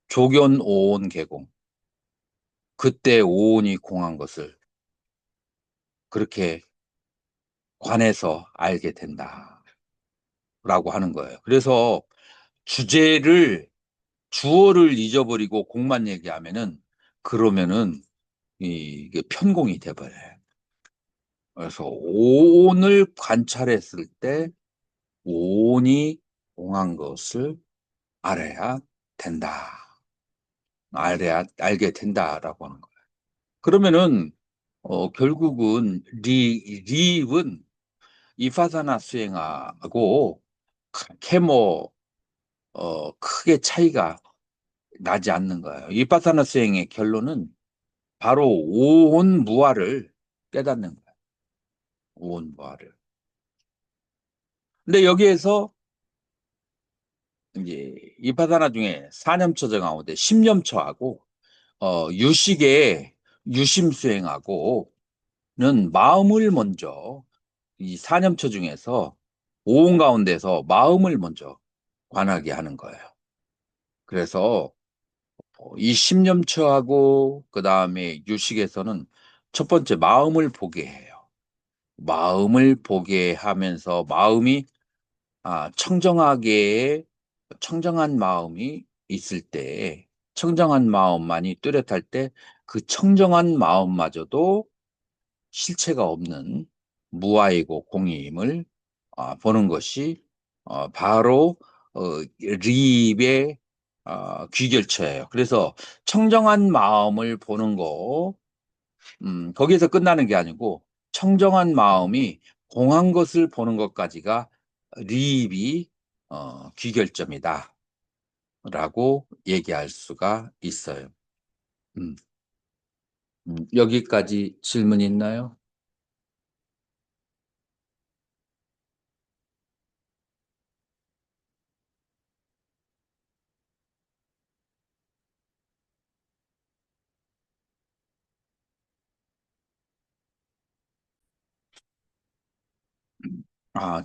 조견 오온 개공 그때 오온이 공한 것을 그렇게 관해서 알게 된다라고 하는 거예요. 그래서 주제를 주어를 잊어버리고 공만 얘기하면은 그러면은 이게 편공이 돼버려요. 그래서 오온을 관찰했을 때 오온이 공한 것을 알아야 된다. 알게 된다라고 하는 거예요. 그러면은 결국은 리입은 이파사나 수행하고 그렇게 뭐 크게 차이가 나지 않는 거예요. 이파사나 수행의 결론은 바로 오온무아를 깨닫는 거예요. 오온무아를. 근데 여기에서 이제 이파사나 중에 사념처 정하고데 십념처하고 유식의 유심 수행하고는 마음을 먼저 이 사념처 중에서 오온 가운데서 마음을 먼저 관하게 하는 거예요. 그래서 이 십념처하고 그 다음에 유식에서는 첫 번째 마음을 보게 해요. 마음을 보게 하면서 마음이 청정하게 청정한 마음이 있을 때 청정한 마음만이 뚜렷할 때 그 청정한 마음마저도 실체가 없는 무아이고 공임을 보는 것이 바로 리입의 귀결처예요. 그래서 청정한 마음을 보는 거, 거기에서 끝나는 게 아니고 청정한 마음이 공한 것을 보는 것까지가 리입이 귀결점이다 라고 얘기할 수가 있어요. 여기까지 질문 있나요?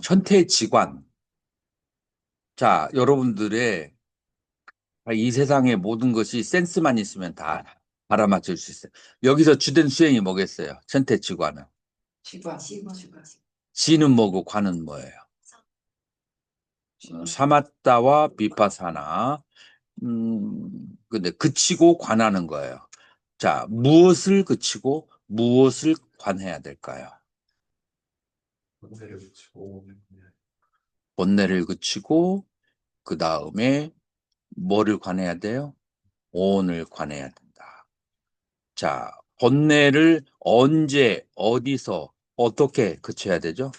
천태지관. 자, 여러분들의 이 세상의 모든 것이 센스만 있으면 다 알아맞힐 수 있어요. 여기서 주된 수행이 뭐겠어요? 천태지관은. 지관. 지관. 지는 뭐고 관은 뭐예요? 사마타와 비파사나. 근데 그치고 관하는 거예요. 자, 무엇을 그치고 무엇을 관해야 될까요? 본세를 붙이고 본내를 그치고 그 다음에 뭐를 관해야 돼요? 오온을 관해야 된다. 자, 본내를 언제, 어디서, 어떻게 그쳐야 되죠?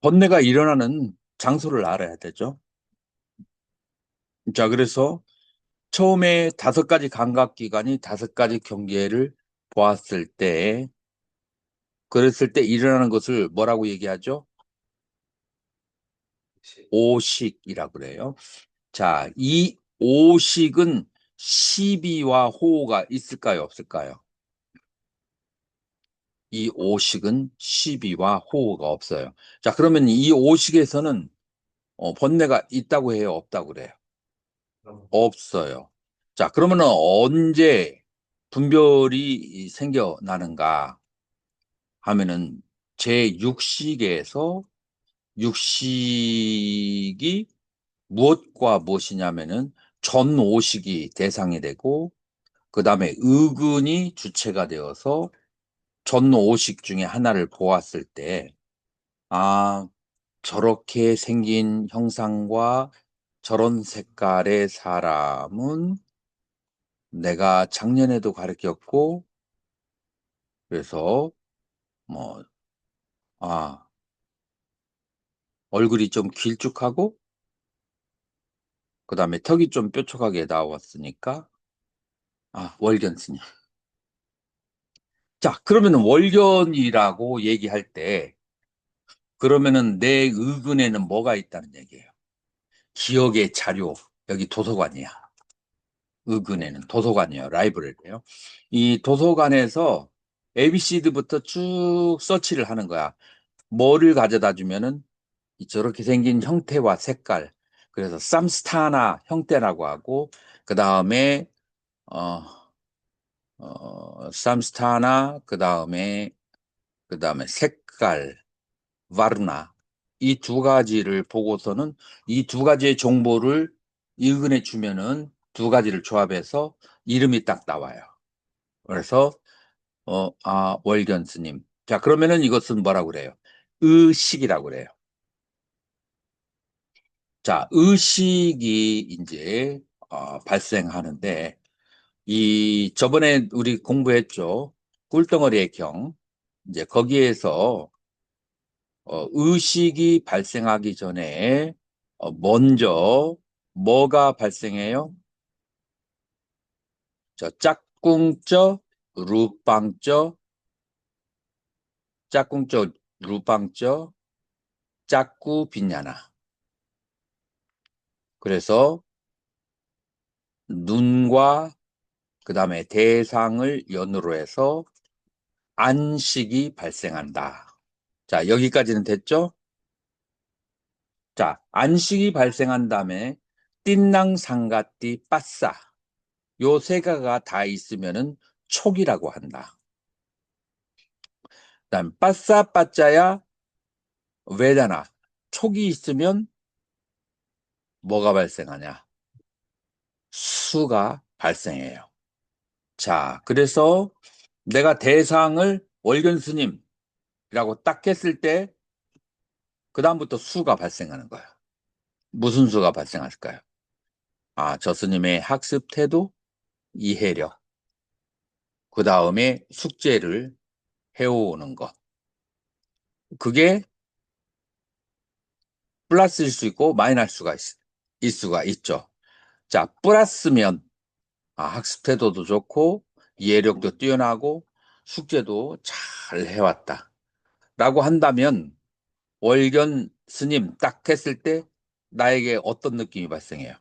번뇌가 일어나는 장소를 알아야 되죠. 자, 그래서 처음에 5가지 감각기관이 5가지 경계를 보았을 때, 그랬을 때 일어나는 것을 뭐라고 얘기하죠? 오식이라고 그래요. 자, 이 오식은 시비와 호호가 있을까요? 없을까요? 이 오식은 시비와 호호가 없어요. 자, 그러면 이 오식에서는 번뇌가 있다고 해요? 없다고 그래요? 없어요. 자, 그러면은 언제 분별이 생겨나는가 하면은 제6식에서 육식이 무엇과 무엇이냐면은 전오식이 대상이 되고 그 다음에 의근이 주체가 되어서 전오식 중에 하나를 보았을 때 아, 저렇게 생긴 형상과 저런 색깔의 사람은 내가 작년에도 가르쳤고, 그래서, 뭐, 아, 얼굴이 좀 길쭉하고, 그 다음에 턱이 좀 뾰족하게 나왔으니까, 월견스님. 자, 그러면은 월견이라고 얘기할 때, 그러면은 내 의근에는 뭐가 있다는 얘기예요? 기억의 자료, 여기 도서관이야. 의근에는 도서관이에요. 라이브러리예요. 이 도서관에서 ABCD부터 쭉 서치를 하는 거야. 뭐를 가져다 주면은 저렇게 생긴 형태와 색깔. 그래서 쌈스타나 형태라고 하고 그 다음에 쌈스타나 그 다음에 색깔 와르나 이 2가지를 보고서는 이 2가지의 정보를 읽은해 주면은 2가지를 조합해서 이름이 딱 나와요. 그래서 월견 스님. 자, 그러면은 이것은 뭐라고 그래요? 의식이라고 그래요. 자, 의식이 이제 발생하는데 이 저번에 우리 공부했죠. 꿀덩어리의 경. 이제 거기에서 의식이 발생하기 전에 먼저 뭐가 발생해요? 짝꿍쩌, 루빵쩌, 짝꿍쩌, 루빵쩌, 짝구 빈야나. 그래서 눈과 그 다음에 대상을 연으로 해서 안식이 발생한다. 자, 여기까지는 됐죠? 자, 안식이 발생한 다음에 띵랑 상가띠 빠싸 요 세 가가 다 있으면은 촉이라고 한다. 그다음 빠싸 빠짜야 외다나 촉이 있으면 뭐가 발생하냐? 수가 발생해요. 자, 그래서 내가 대상을 월견 스님이라고 딱 했을 때 그다음부터 수가 발생하는 거야. 무슨 수가 발생할까요? 아, 저 스님의 학습 태도, 이해력, 그 다음에 숙제를 해오는 것. 그게 플러스일 수 있고 마이너스 수가 있을 수가 있죠. 자, 플러스면 학습 태도도 좋고 이해력도 뛰어나고 숙제도 잘 해왔다. 라고 한다면 월견 스님 딱 했을 때 나에게 어떤 느낌이 발생해요?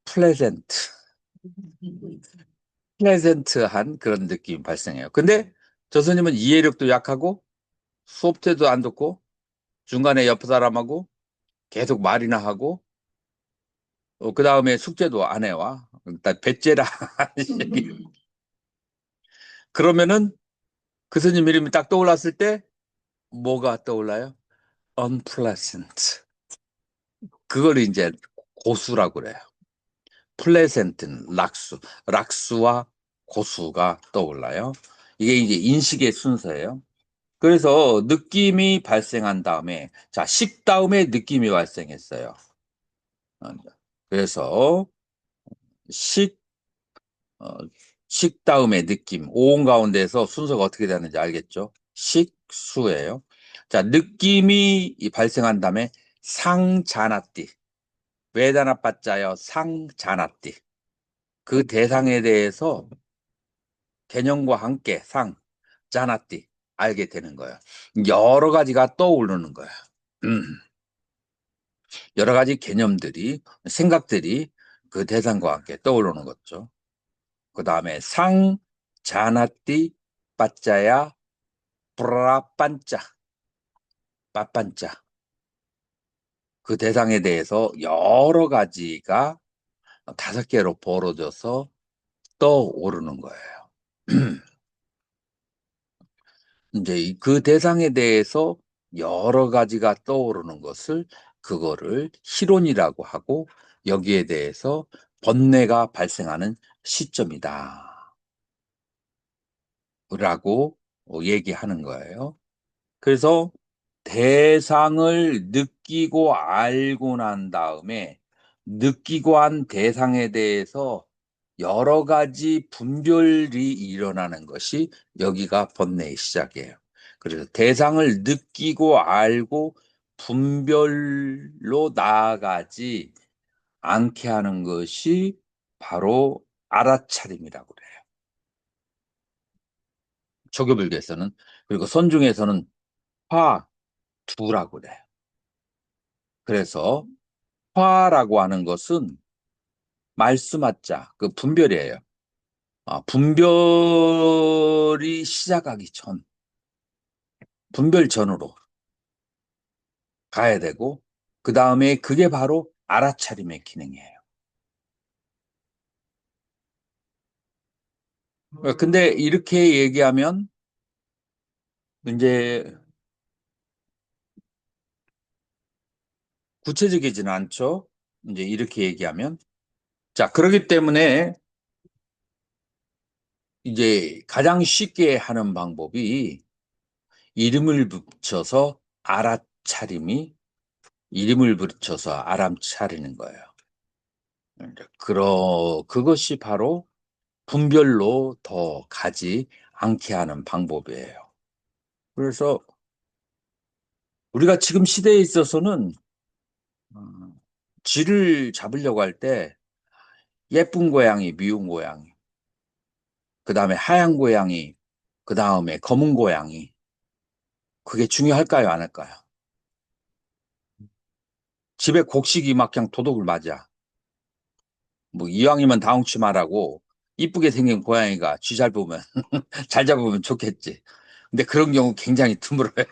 플레젠트. 플레젠트한 그런 느낌이 발생해요. 근데 저 스님은 이해력도 약하고 수업 때도 안 듣고 중간에 옆 사람하고 계속 말이나 하고 그 다음에 숙제도 안 해와. 일단 배째라. 그러면은 그 스님 이름이 딱 떠올랐을 때 뭐가 떠올라요? unpleasant. 그걸 이제 고수라고 그래요. 플레센트는 락수와 고수가 떠올라요. 이게 이제 인식의 순서예요. 그래서 느낌이 발생한 다음에, 자, 식 다음에 느낌이 발생했어요. 그래서 식, 어, 식 다음에 느낌, 오음 가운데서 순서가 어떻게 되는지 알겠죠? 식수예요. 자, 느낌이 발생한 다음에 상자나띠, 외다나빠짜요 상자나띠. 그 대상에 대해서 개념과 함께 자나띠 알게 되는 거예요. 여러 가지가 떠오르는 거야. 여러 가지 개념들이, 생각들이 그 대상과 함께 떠오르는 거죠. 그 다음에 자나띠, 빠짜야, 브라빤짜, 빠빤짜. 그 대상에 대해서 여러 가지가 5개로 벌어져서 떠오르는 거예요. 이제 그 대상에 대해서 여러 가지가 떠오르는 것을 그거를 실온이라고 하고 여기에 대해서 번뇌가 발생하는 시점이다. 라고 얘기하는 거예요. 그래서 대상을 느끼고 알고 난 다음에 느끼고 한 대상에 대해서 여러 가지 분별이 일어나는 것이 여기가 번뇌의 시작이에요. 그래서 대상을 느끼고 알고 분별로 나아가지 않게 하는 것이 바로 알아차림이라고 그래요. 초교불교에서는. 그리고 선중에서는 화두라고 그래요. 그래서 화라고 하는 것은 말수맞자 그 분별이에요. 분별이 시작하기 전, 분별 전으로 가야 되고, 그 다음에 그게 바로 알아차림의 기능이에요. 근데 이렇게 얘기하면 이제 구체적이진 않죠. 이제 이렇게 얘기하면. 자, 그렇기 때문에 이제 가장 쉽게 하는 방법이 이름을 붙여서 알아차림이 이름을 붙여서 알아차리는 거예요. 그것이 바로 분별로 더 가지 않게 하는 방법이에요. 그래서 우리가 지금 시대에 있어서는 쥐를 잡으려고 할 때 예쁜 고양이, 미운 고양이, 그 다음에 하얀 고양이, 그 다음에 검은 고양이, 그게 중요할까요, 안 할까요? 집에 곡식이 막 그냥 도둑을 맞아. 뭐 이왕이면 다홍치마라고 이쁘게 생긴 고양이가 쥐 잘 보면 잘 잡으면 좋겠지. 근데 그런 경우 굉장히 드물어요.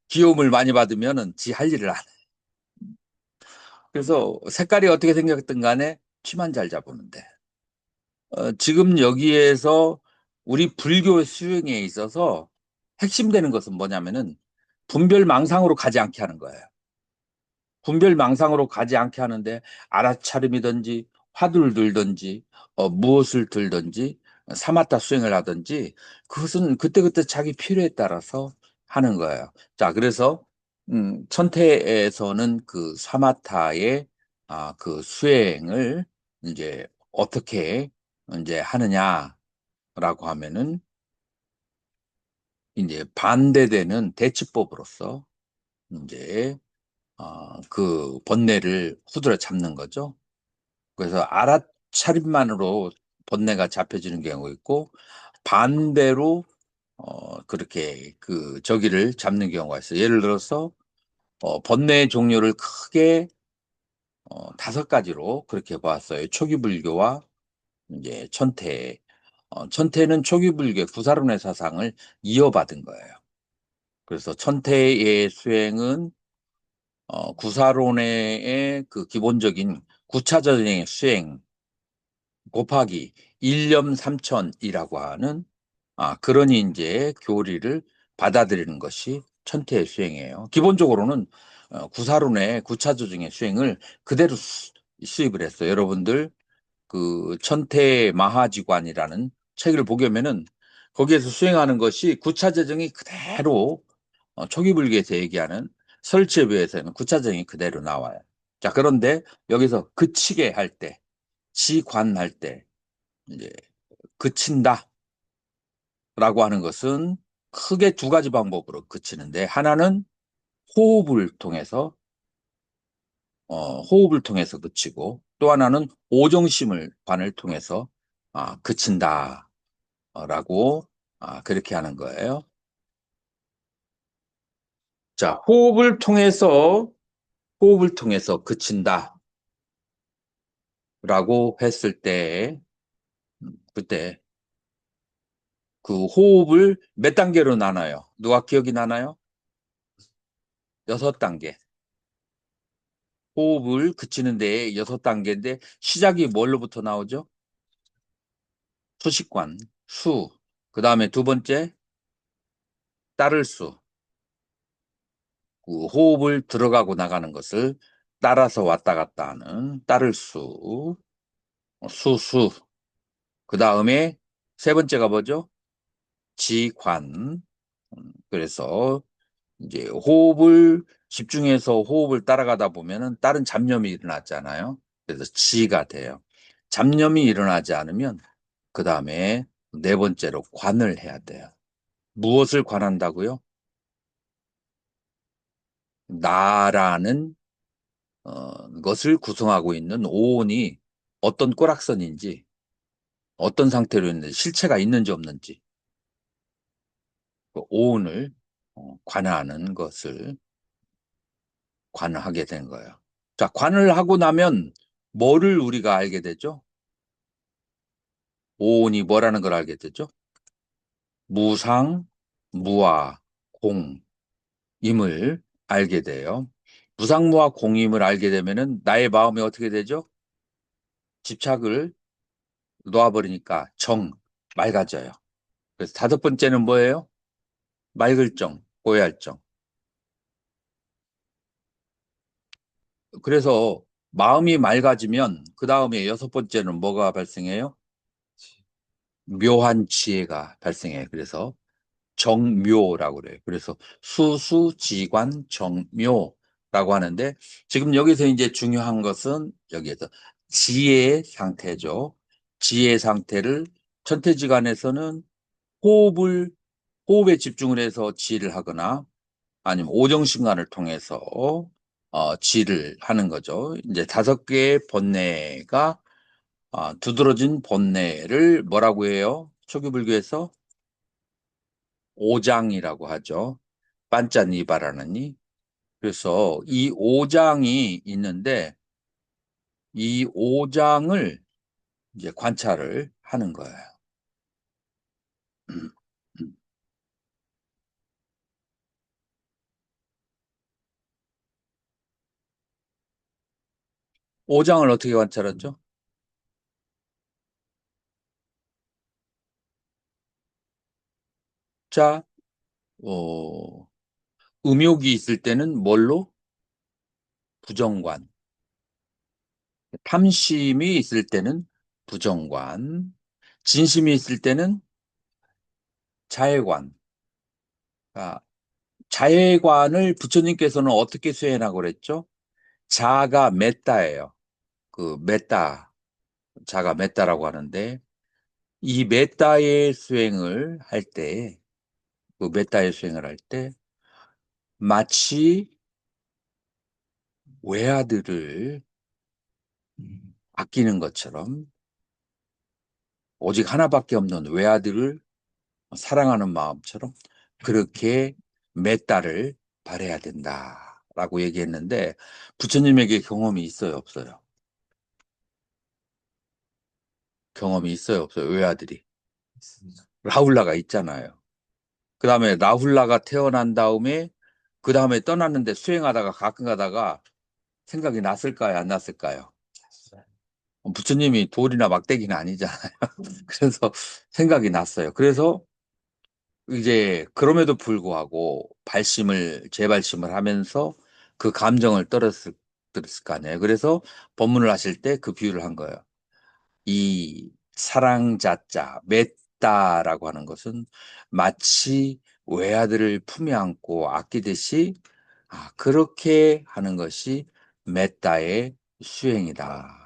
귀여움을 많이 받으면은 지 할 일을 안 해. 그래서 색깔이 어떻게 생겼든 간에 쥐만 잘 잡으면 돼. 지금 여기에서 우리 불교 수행에 있어서 핵심되는 것은 뭐냐면은 분별망상으로 가지 않게 하는 거예요. 분별망상으로 가지 않게 하는데 알아차림이든지 화두를 들든지 무엇을 들든지 사마타 수행을 하든지 그것은 그때그때 자기 필요에 따라서 하는 거예요. 자, 그래서 천태에서는 그 사마타의 그 수행을 이제 어떻게 이제 하느냐라고 하면은 이제 반대되는 대치법으로서 이제 그 번뇌를 후드려 잡는 거죠. 그래서 알아차림만으로 번뇌가 잡혀지는 경우가 있고 반대로 그렇게 그 저기를 잡는 경우가 있어요. 예를 들어서 번뇌의 종류를 크게 5가지로 그렇게 보았어요. 초기 불교와 이제 천태. 천태는 초기 불교의 구사론의 사상을 이어받은 거예요. 그래서 천태의 수행은 구사론의 그 기본적인 구차전의 수행 곱하기 1념 3천이라고 하는 그러니 이제 교리를 받아들이는 것이 천태의 수행이에요. 기본적으로는 구사론의 구차조정의 수행을 그대로 수입을 했어요. 여러분들 그 천태 마하지관이라는 책을 보게 되면은 거기에서 수행하는 것이 구차조정이 그대로 초기 불교에서 얘기하는 설치부에서는 구차조정이 그대로 나와요. 자, 그런데 여기서 그치게 할 때, 지관할 때 이제 그친다 라고 하는 것은 크게 2가지 방법으로 그치는데 하나는 호흡을 통해서 호흡을 통해서 그치고 또 하나는 오정심을 관을 통해서 그친다라고 그렇게 하는 거예요. 자, 호흡을 통해서 그친다라고 했을 때 그때 그 호흡을 몇 단계로 나눠요? 누가 기억이 나나요? 6단계. 호흡을 그치는 데에 6단계인데 시작이 뭘로부터 나오죠? 수식관, 수. 그 다음에 2번째 따를 수. 그 호흡을 들어가고 나가는 것을 따라서 왔다 갔다 하는 따를 수. 수수. 그 다음에 3번째가 뭐죠? 지관. 그래서 이제 호흡을 집중해서 호흡을 따라가다 보면은 다른 잡념이 일어났잖아요. 그래서 지가 돼요. 잡념이 일어나지 않으면 그 다음에 4번째로 관을 해야 돼요. 무엇을 관한다고요? 나라는 것을 구성하고 있는 오온이 어떤 꼬락선인지 어떤 상태로 있는지 실체가 있는지 없는지 그 오온을 관하는 것을 관하게 된 거예요. 자, 관을 하고 나면 뭐를 우리가 알게 되죠? 오온이 뭐라는 걸 알게 되죠? 무상, 무아, 공임을 알게 돼요. 무상무아 공임을 알게 되면은 나의 마음이 어떻게 되죠? 집착을 놓아버리니까 맑아져요. 그래서 5번째는 뭐예요? 맑을 정, 고해할 정. 그래서 마음이 맑아지면 그 다음에 6번째는 뭐가 발생해요? 묘한 지혜가 발생해요. 그래서 정묘라고 그래요. 그래서 수수지관 정묘라고 하는데 지금 여기서 이제 중요한 것은 여기에서 지혜의 상태죠. 지혜의 상태를 천태지관에서는 호흡에 집중을 해서 지혜를 하거나 아니면 오정신관을 통해서 지혜를 하는 거죠. 이제 5개의 번뇌가 두드러진 번뇌를 뭐라고 해요? 초기불교에서 오장이라고 하죠. 반짜니바라느니. 그래서 이 오장이 있는데 이 오장을 이제 관찰을 하는 거예요. 오장을 어떻게 관찰하죠? 자, 어, 음욕이 있을 때는 뭘로? 부정관. 탐심이 있을 때는 부정관, 진심이 있을 때는 자애관. 아, 자애관을 부처님께서는 어떻게 수행하고 그랬죠? 자가 메따예요. 그 메따, 자가 메따라고 하는데 이 메따의 수행을 할 때, 그 메따의 수행을 할 때 마치 외아들을 아끼는 것처럼 오직 하나밖에 없는 외아들을 사랑하는 마음처럼 그렇게 메따를 바라야 된다라고 얘기했는데 부처님에게 경험이 있어요, 없어요? 경험이 있어요, 없어요? 외아들이. 있습니다. 라훌라가 있잖아요. 그 다음에 라훌라가 태어난 다음에 그 다음에 떠났는데 수행하다가 가끔 가다가 생각이 났을까요? 안 났을까요? 부처님이 돌이나 막대기는 아니잖아요. 그래서 생각이 났어요. 그래서 이제 그럼에도 불구하고 재발심을 하면서 그 감정을 떨었을 거 아니에요. 그래서 법문을 하실 때 그 비유를 한 거예요. 이 사랑자자, 맺다라고 하는 것은 마치 외아들을 품에 안고 아끼듯이 그렇게 하는 것이 맺다의 수행이다.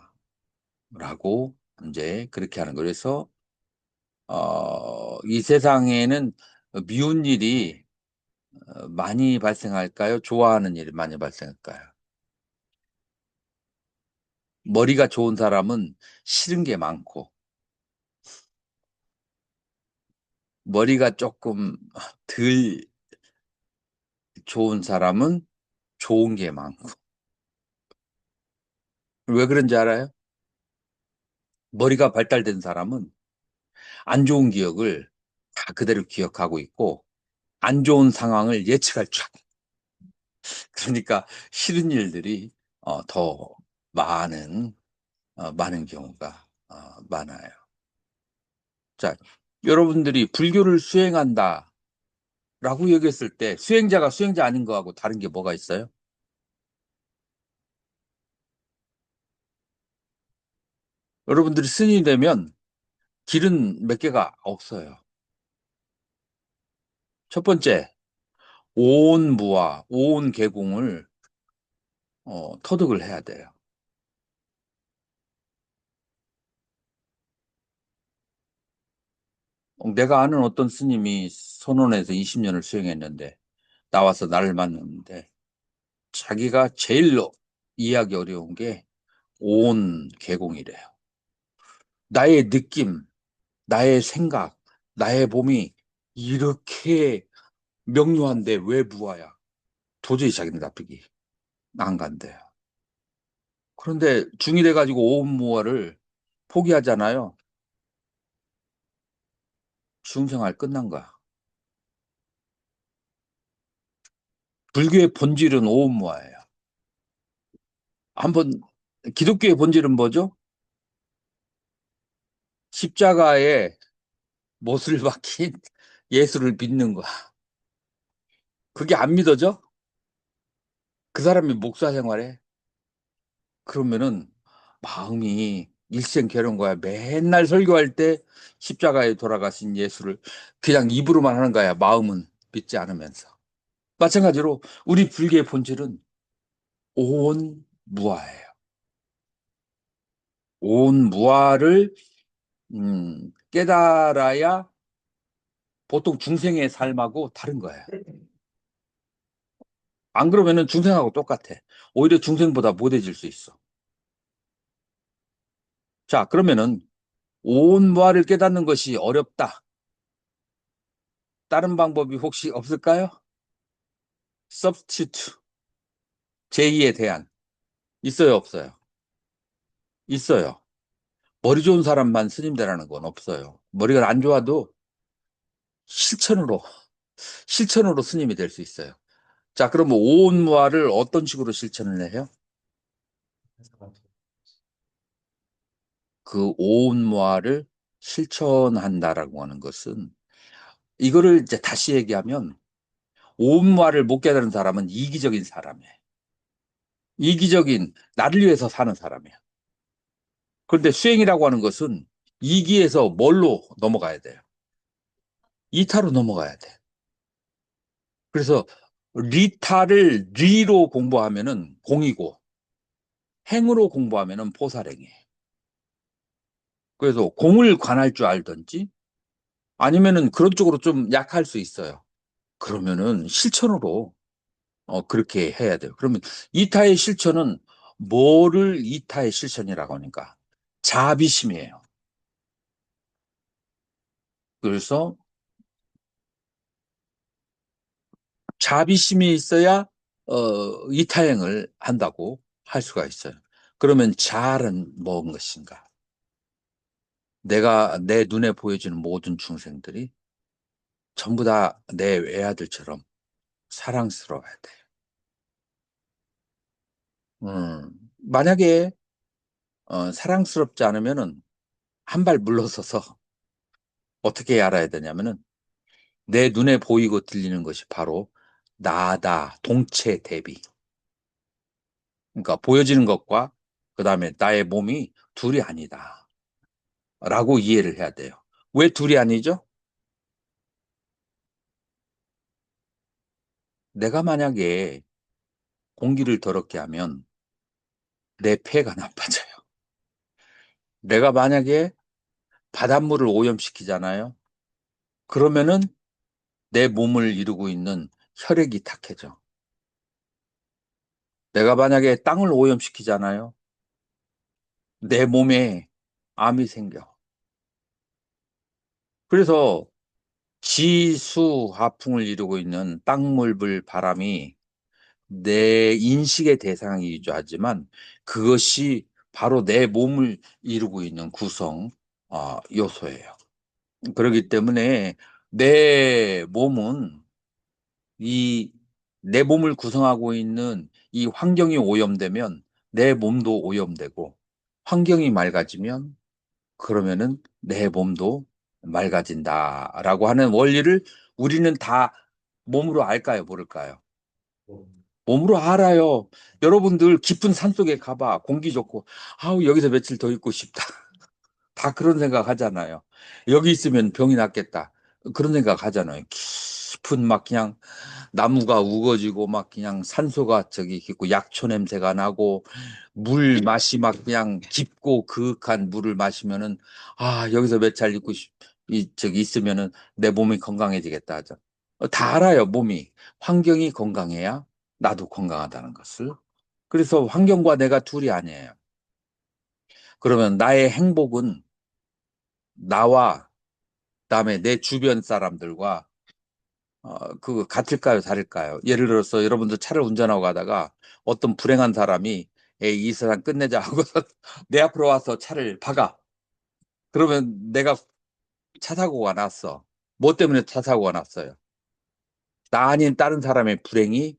라고 이제 그렇게 하는 거예요. 그래서 이 세상에는 미운 일이 많이 발생할까요? 좋아하는 일이 많이 발생할까요? 머리가 좋은 사람은 싫은 게 많고, 머리가 조금 덜 좋은 사람은 좋은 게 많고. 왜 그런지 알아요? 머리가 발달된 사람은 안 좋은 기억을 다 그대로 기억하고 있고, 안 좋은 상황을 예측할 줄 알고. 그러니까 싫은 일들이 더 많은 경우가 많아요. 자, 여러분들이 불교를 수행한다 라고 얘기했을 때 수행자가 수행자 아닌 거하고 다른 게 뭐가 있어요? 여러분들이 스님이 되면 길은 몇 개가 없어요. 첫 번째, 오온무와 오온계공을 터득을 해야 돼요. 내가 아는 어떤 스님이 선원에서 20년을 수행했는데 나와서 나를 만났는데 자기가 제일 이해하기 어려운 게 오온계공이래요. 나의 느낌, 나의 생각, 나의 몸이 이렇게 명료한데 왜 무아야? 도저히 자기는 납득이 안 간대요. 그런데 중이 돼가지고 오음무아를 포기하잖아요. 중생활 끝난 거야. 불교의 본질은 오음무아예요. 한번 기독교의 본질은 뭐죠? 십자가에 못을 박힌 예수를 믿는 거야. 그게 안 믿어져? 그 사람이 목사 생활해. 그러면은 마음이 일생결혼 거야. 맨날 설교할 때 십자가에 돌아가신 예수를 그냥 입으로만 하는 거야. 마음은 믿지 않으면서. 마찬가지로 우리 불교의 본질은 온 무아예요. 온 무아를 깨달아야 보통 중생의 삶하고 다른 거예요. 안 그러면은 중생하고 똑같아. 오히려 중생보다 못해질 수 있어. 자, 그러면은 온 무아를 깨닫는 것이 어렵다. 다른 방법이 혹시 없을까요? substitute. 제2의 대안. 있어요, 없어요? 있어요. 머리 좋은 사람만 스님 되라는 건 없어요. 머리가 안 좋아도 실천으로, 실천으로 스님이 될 수 있어요. 자, 그러면 오온무아를 어떤 식으로 실천을 해요? 그 오온무아를 실천한다라고 하는 것은 이거를 이제 다시 얘기하면 오온무아를 못 깨달은 사람은 이기적인 사람이에요. 이기적인 나를 위해서 사는 사람이에요. 그런데 수행이라고 하는 것은 이기에서 뭘로 넘어가야 돼요? 이타로 넘어가야 돼. 그래서 리타를 리로 공부하면은 공이고 행으로 공부하면은 보살행이에요. 그래서 공을 관할 줄 알든지 아니면은 그런 쪽으로 좀 약할 수 있어요. 그러면은 실천으로 그렇게 해야 돼요. 그러면 이타의 실천은 뭐를 이타의 실천이라고 하니까 자비심이에요. 그래서 자비심이 있어야 이타행을 한다고 할 수가 있어요. 그러면 자는 뭔 것인가? 내가 내 눈에 보여지는 모든 중생들이 전부 다 내 외아들처럼 사랑스러워야 돼. 만약에 사랑스럽지 않으면은 한 발 물러서서 어떻게 알아야 되냐면은 내 눈에 보이고 들리는 것이 바로 나다, 동체 대비. 그러니까 보여지는 것과 그 다음에 나의 몸이 둘이 아니다. 라고 이해를 해야 돼요. 왜 둘이 아니죠? 내가 만약에 공기를 더럽게 하면 내 폐가 나빠져요. 내가 만약에 바닷물을 오염시키잖아요. 그러면은 내 몸을 이루고 있는 혈액이 탁해져. 내가 만약에 땅을 오염시키잖아요. 내 몸에 암이 생겨. 그래서 지수 화풍을 이루고 있는 땅, 물, 불, 바람이 내 인식의 대상이기도 하지만 그것이 바로 내 몸을 이루고 있는 구성 요소예요. 그렇기 때문에 내 몸은 이 내 몸을 구성하고 있는 이 환경이 오염되면 내 몸도 오염되고 환경이 맑아지면 그러면은 내 몸도 맑아진다라고 하는 원리를 우리는 다 몸으로 알까요, 모를까요? 뭐, 몸으로 알아요. 여러분들 깊은 산속에 가봐. 공기 좋고 아우 여기서 며칠 더 있고 싶다. 다 그런 생각 하잖아요. 여기 있으면 병이 낫겠다. 그런 생각 하잖아요. 깊은 막 그냥 나무가 우거지고 막 그냥 산소가 저기 있고 약초 냄새가 나고 물 맛이 막 그냥 깊고 그윽한 물을 마시면은 여기서 몇 잘 있고 저기 있으면은 내 몸이 건강해지겠다 하죠. 다 알아요, 몸이. 환경이 건강해야 나도 건강하다는 것을. 그래서 환경과 내가 둘이 아니에요. 그러면 나의 행복은 나와 그다음에 내 주변 사람들과 같을까요, 다를까요? 예를 들어서 여러분들 차를 운전하고 가다가 어떤 불행한 사람이 에이, 이 세상 끝내자 하고 내 앞으로 와서 차를 박아. 그러면 내가 차 사고가 났어. 뭐 때문에 차 사고가 났어요? 나 아닌 다른 사람의 불행이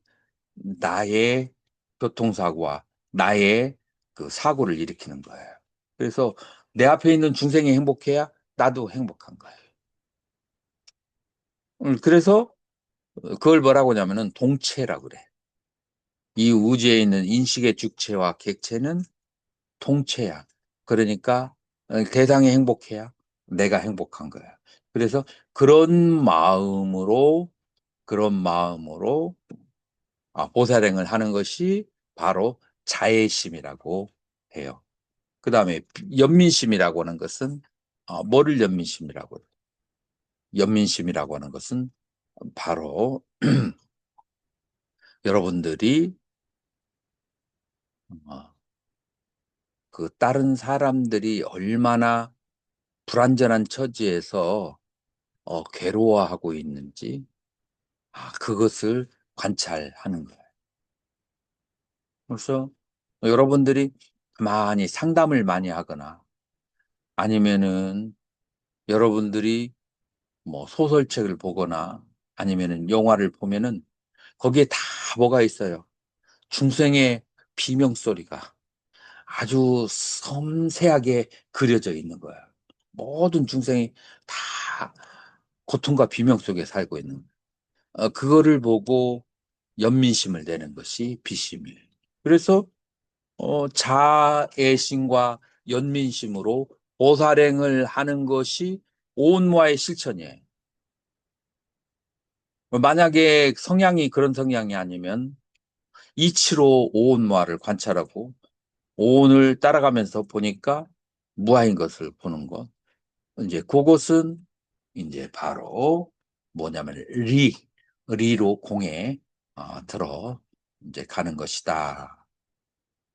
나의 교통사고와 나의 그 사고를 일으키는 거예요. 그래서 내 앞에 있는 중생이 행복해야 나도 행복한 거예요. 그래서 그걸 뭐라고 하냐면은 동체라고 그래. 이 우주에 있는 인식의 주체와 객체는 통체야. 그러니까 대상이 행복해야 내가 행복한 거야. 그래서 그런 마음으로 그런 마음으로 보살행을 하는 것이 바로 자애심이라고 해요. 그 다음에 연민심이라고 하는 것은 뭐를 연민심이라고 해요? 연민심이라고 하는 것은 바로 여러분들이 어, 그 다른 사람들이 얼마나 불완전한 처지에서 괴로워하고 있는지 그것을 관찰하는 거예요. 그래서 여러분들이 많이 상담을 많이 하거나 아니면은 여러분들이 뭐 소설책을 보거나 아니면은 영화를 보면은 거기에 다 뭐가 있어요. 중생의 비명 소리가 아주 섬세하게 그려져 있는 거예요. 모든 중생이 다 고통과 비명 속에 살고 있는 그거를 보고 연민심을 내는 것이 비심이에요. 그래서 자애심과 연민심으로 보살행을 하는 것이 오온무아의 실천이에요. 만약에 성향이 그런 성향이 아니면 이치로 오온무아를 관찰하고 오온을 따라가면서 보니까 무아인 것을 보는 것. 이제 그것은 이제 바로 뭐냐면 리로 공에 들어 이제 가는 것이다.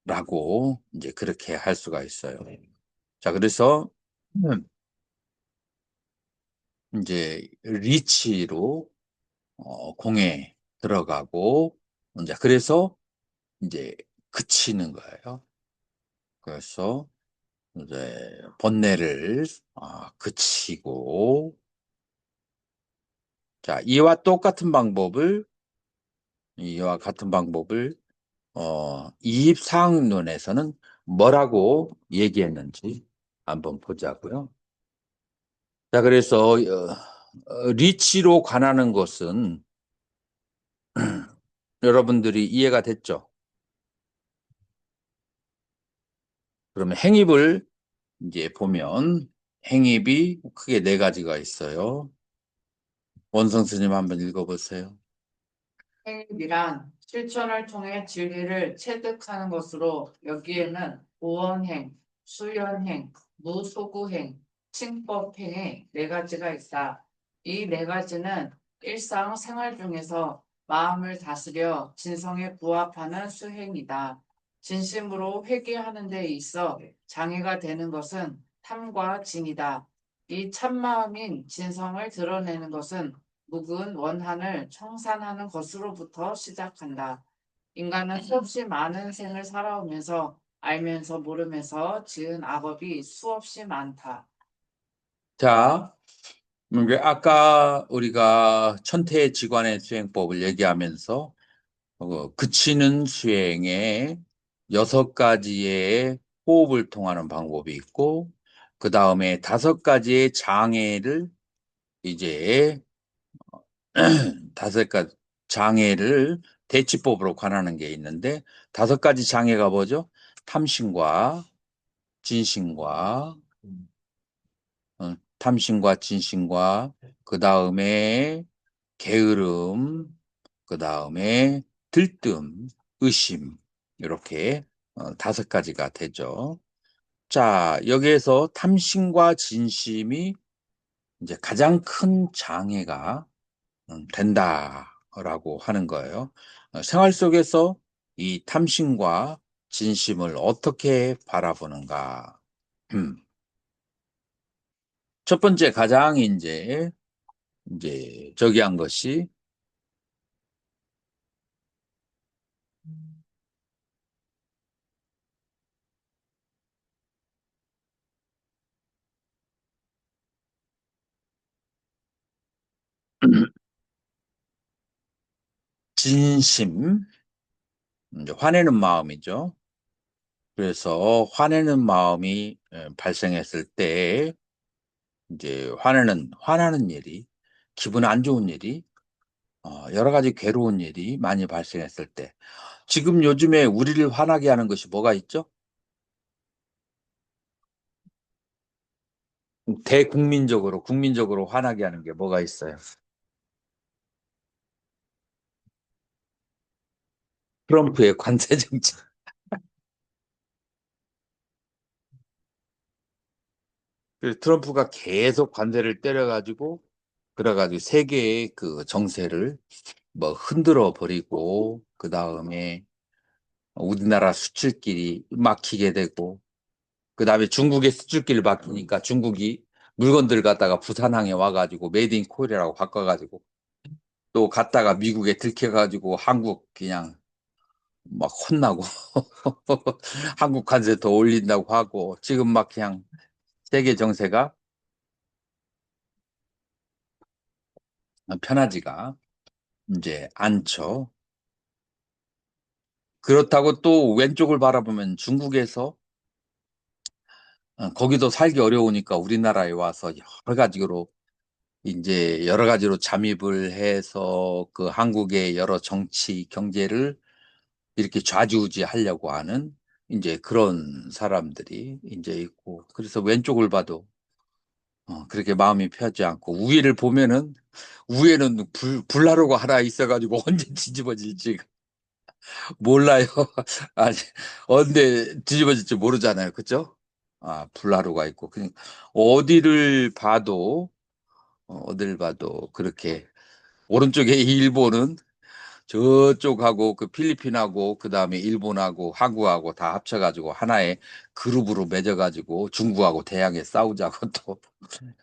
라고 이제 그렇게 할 수가 있어요. 자, 그래서 이제 리치로 공에 들어가고 이제 그래서 이제 그치는 거예요. 그래서 이제 번뇌를 그치고 자, 이와 같은 방법을 이입사항론에서는 뭐라고 얘기했는지 한번 보자고요. 자, 그래서 리치로 관하는 것은 여러분들이 이해가 됐죠? 그러면 행입을 이제 보면 행입이 크게 네 가지가 있어요. 원성 스님 한번 읽어보세요. 행위란 실천을 통해 진리를 체득하는 것으로 여기에는 오언행, 수연행, 무소구행, 칭법행의 네 가지가 있다. 이 네 가지는 일상 생활 중에서 마음을 다스려 진성에 부합하는 수행이다. 진심으로 회개하는 데 있어 장애가 되는 것은 탐과 진이다. 이 참마음인 진성을 드러내는 것은 묵은 원한을 청산하는 것으로부터 시작한다. 인간은 수없이 많은 생을 살아오면서 알면서 모르면서 지은 악업이 수없이 많다. 자, 아까 우리가 천태지관의 수행법을 얘기하면서 그치는 수행에 6가지의 호흡을 통하는 방법이 있고 그 다음에 5가지의 장애를 이제 5가지 장애를 대치법으로 관하는 게 있는데 5가지 장애가 뭐죠? 탐심과 진심과 진심과 그 다음에 게으름, 그 다음에 들뜸, 의심 이렇게 5가지가 되죠. 자, 여기에서 탐심과 진심이 이제 가장 큰 장애가 된다라고 하는 거예요. 생활 속에서 이 탐심과 진심을 어떻게 바라보는가? 첫 번째 가장 이제 저기 한 것이 진심, 이제 화내는 마음이죠. 그래서 화내는 마음이 발생했을 때 이제 화나는 일이 기분 안 좋은 일이 여러 가지 괴로운 일이 많이 발생했을 때 지금 요즘에 우리를 화나게 하는 것이 뭐가 있죠? 국민적으로 화나게 하는 게 뭐가 있어요? 트럼프의 관세 정책. 그래서 트럼프가 계속 관세를 때려가지고 그래가지고 세계의 그 정세를 뭐 흔들어 버리고 그 다음에 우리나라 수출길이 막히게 되고 그 다음에 중국의 수출길 막히니까 중국이 물건들 갖다가 부산항에 와가지고 메이드 인 코리아라고 바꿔가지고 또 갔다가 미국에 들켜가지고 한국 그냥 막 혼나고 한국 관세 더 올린다고 하고 지금 막 그냥 세계 정세가 편하지가 이제 않죠. 그렇다고 또 왼쪽을 바라보면 중국에서 거기도 살기 어려우니까 우리나라에 와서 여러 가지로 잠입을 해서 그 한국의 여러 정치, 경제를 이렇게 좌지우지 하려고 하는 이제 그런 사람들이 이제 있고, 그래서 왼쪽을 봐도 그렇게 마음이 편하지 않고, 위를 보면은 위에는 불나루가 하나 있어가지고 언제 뒤집어질지 몰라요. 아니, 언제 뒤집어질지 모르잖아요. 그죠? 불나루가 있고. 그러니까 어딜 봐도 그렇게 오른쪽에 일본은 저쪽하고 그 필리핀하고 그다음에 일본하고 한국하고 다 합쳐가지고 하나의 그룹으로 맺어가지고 중국하고 대항해 싸우자고 또